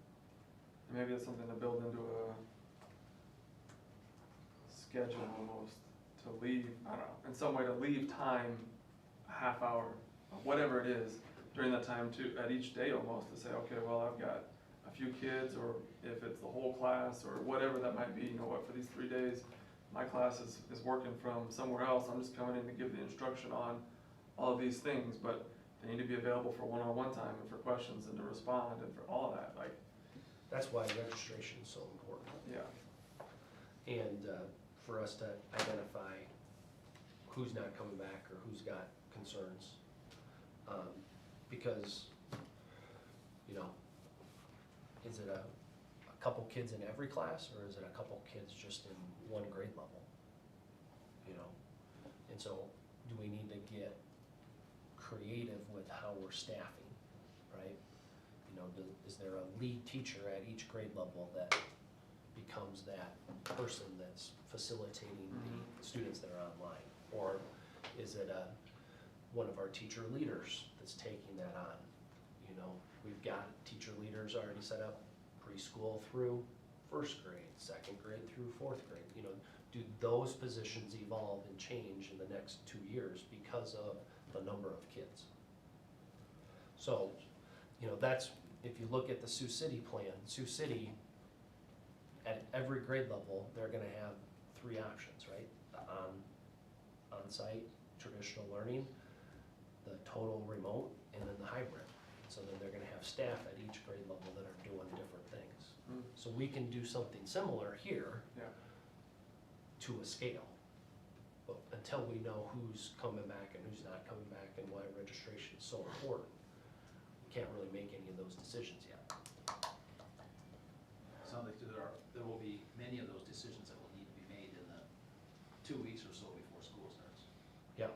And maybe it's something to build into a schedule almost, to leave, I don't know, in some way to leave time, a half hour, or whatever it is, during that time to, at each day almost, to say, okay, well, I've got a few kids, or if it's the whole class, or whatever that might be, you know what, for these 3 days, my class is working from somewhere else, I'm just coming in to give the instruction on all of these things, but they need to be available for one-on-one time, and for questions, and to respond, and for all of that, like, That's why registration is so important. yeah. And for us to identify who's not coming back or who's got concerns. Because, you know, is it a couple kids in every class, or is it a couple kids just in one grade level? You know, and so do we need to get creative with how we're staffing, right? You know, is there a lead teacher at each grade level that becomes that person that's facilitating the students that are online? Or is it one of our teacher leaders that's taking that on? You know, we've got teacher leaders already set up, preschool through first grade, second grade through fourth grade. You know, do those positions evolve and change in the next 2 years because of the number of kids? So, you know, that's, if you look at the Sioux City plan, Sioux City, at every grade level, they're gonna have 3 options, right? The on-site, traditional learning, the total remote, and then the hybrid. So then they're gonna have staff at each grade level that are doing different things. Mm. So we can do something similar here Yeah. to a scale. But until we know who's coming back and who's not coming back and why registration is so important, we can't really make any of those decisions yet. Sounds like there will be many of those decisions that will need to be made in the 2 weeks or so before school starts. Yeah.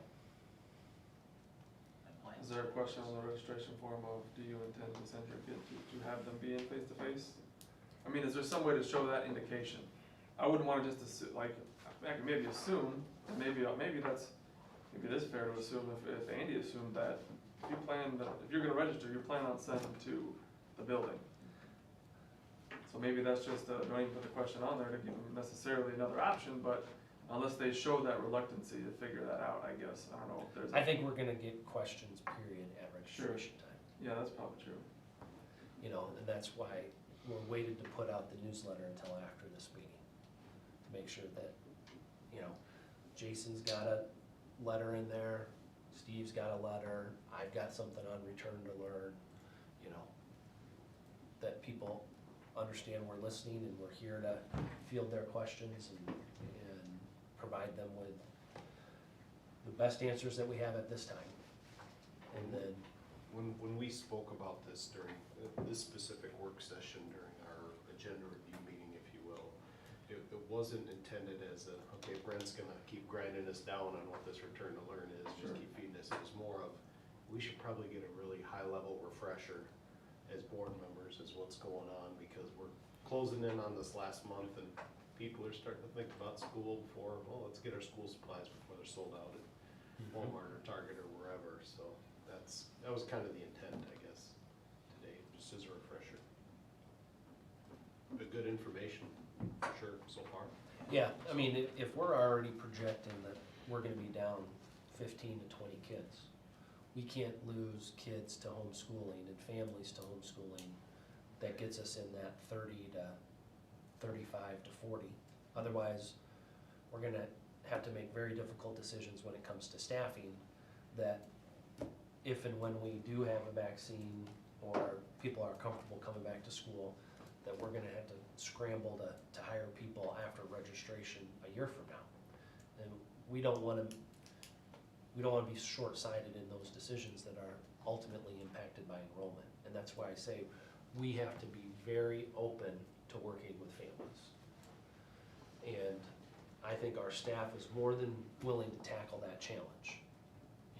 And plans. Is there a question on the registration form of, do you intend to send your kid to have them be in face-to-face? I mean, is there some way to show that indication? I wouldn't wanna just assume, like, I can maybe assume, and maybe it is fair to assume if Andy assumed that, if you're gonna register, you're planning on sending to the building. So maybe that's just, don't even put the question on there to give them necessarily another option, but unless they show that reluctancy to figure that out, I guess, I don't know if there's. I think we're gonna get questions, period, at registration time. Yeah, that's probably true. You know, and that's why we're waited to put out the newsletter until after this meeting. To make sure that, you know, Jason's got a letter in there, Steve's got a letter, I've got something on return to learn, you know, that people understand we're listening and we're here to field their questions and provide them with the best answers that we have at this time. And then, When we spoke about this during this specific work session during our agenda review meeting, if you will, it wasn't intended as a, okay, Brent's gonna keep grinding us down on what this return to learn is, just keep feeding us. It was more of, we should probably get a really high level refresher as board members as what's going on, because we're closing in on this last month and people are starting to think about school before, well, let's get our school supplies before they're sold out at Walmart or Target or wherever. So that was kind of the intent, I guess, today, just as a refresher. But good information, for sure, so far. yeah, I mean, if we're already projecting that we're gonna be down 15 to 20 kids, we can't lose kids to homeschooling and families to homeschooling. That gets us in that 30 to 35 to 40. Otherwise, we're gonna have to make very difficult decisions when it comes to staffing, that if and when we do have a vaccine or people are comfortable coming back to school, that we're gonna have to scramble to hire people after registration a year from now. And we don't wanna be short-sighted in those decisions that are ultimately impacted by enrollment. And that's why I say we have to be very open to working with families. And I think our staff is more than willing to tackle that challenge.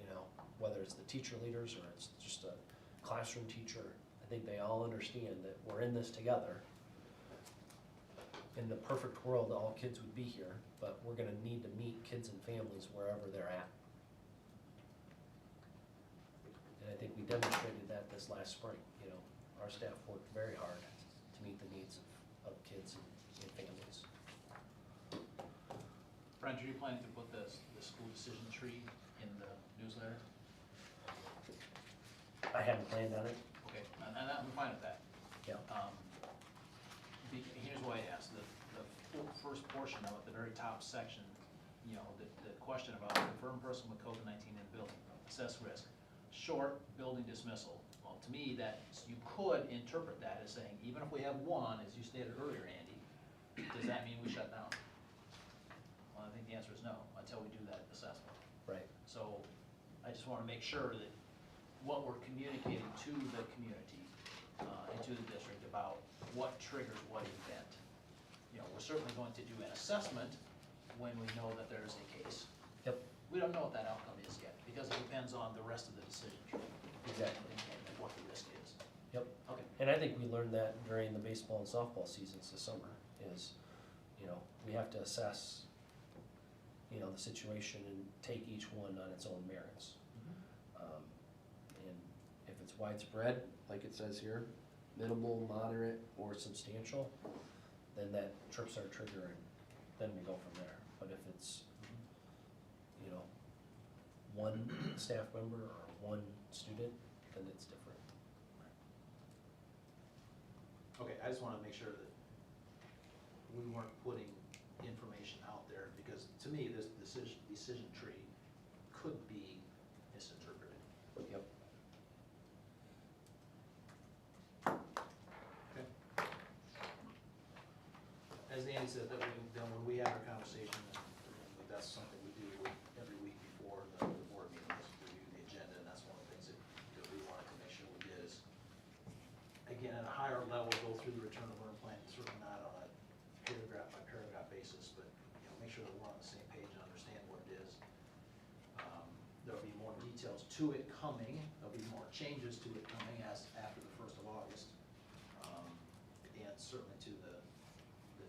You know, whether it's the teacher leaders or it's just a classroom teacher, I think they all understand that we're in this together. In the perfect world, all kids would be here, but we're gonna need to meet kids and families wherever they're at. And I think we demonstrated that this last spring, you know, our staff worked very hard to meet the needs of kids and families. Brent, are you planning to put the school decision tree in the newsletter? I haven't planned on it. Okay, and I'm fine with that. Yeah. Here's why I asked, the first portion of it, the very top section, you know, the question about confirmed person with COVID-19 in the building, assess risk, short building dismissal. Well, to me, you could interpret that as saying, even if we have one, as you stated earlier, Andy, does that mean we shut down? Well, I think the answer is no, until we do that assessment. Right. So I just want to make sure that what we're communicating to the community and to the district about what triggers what event. You know, we're certainly going to do an assessment when we know that there is a case. Yep. We don't know what that outcome is yet, because it depends on the rest of the decision tree. Exactly. And what the risk is. Yep. Okay. And I think we learned that during the baseball and softball seasons this summer, is, you know, we have to assess, you know, the situation and take each one on its own merits. And if it's widespread, like it says here, minimal, moderate, or substantial, then that trips our trigger and then we go from there. But if it's, you know, one staff member or one student, then it's different. Okay, I just want to make sure that we weren't putting information out there, because to me, this decision tree could be misinterpreted. Yep. Okay. As Andy said, then when we have our conversation, and that's something we do every week before the board meetings, review the agenda, and that's one of the things that we wanted to make sure we did is, again, at a higher level, go through the return to learn plan, certainly not on a paragraph by paragraph basis, but, you know, make sure that we're on the same page and understand what it is. There'll be more details to it coming, there'll be more changes to it coming as after the 1st of August. And certainly to the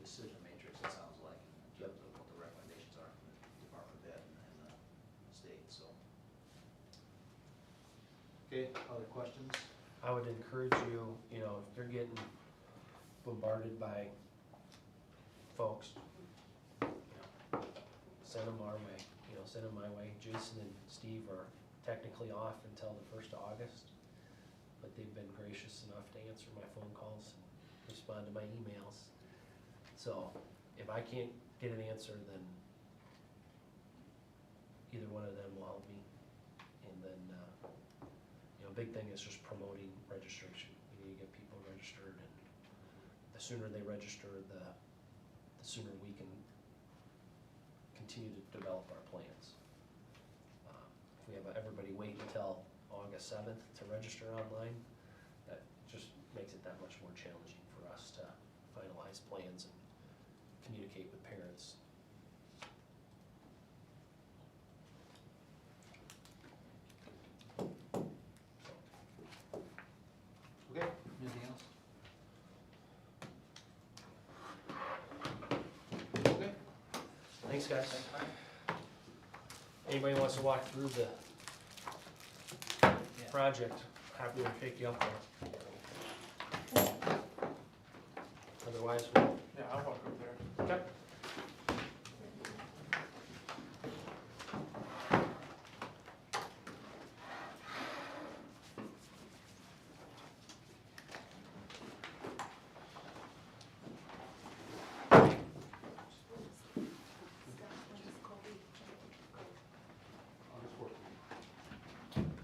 decision matrix, it sounds like, in terms of what the recommendations are from the Department of Ed and the state, so. Okay, other questions? I would encourage you, you know, if you're getting bombarded by folks, you know, send them our way, you know, send them my way. Jason and Steve are technically off until the 1st of August, but they've been gracious enough to answer my phone calls and respond to my emails. So if I can't get an answer, then either one of them will help me. And then, you know, big thing is just promoting registration. We need to get people registered, and the sooner they register, the sooner we can continue to develop our plans. If we have everybody wait until August 7th to register online, that just makes it that much more challenging for us to finalize plans and communicate with parents. Okay, anything else? Okay. Thanks, guys. Thanks, Brian. Anybody wants to walk through the Yeah. project, happy to pick you up there. Otherwise, we'll Yeah, I'll walk over there. okay.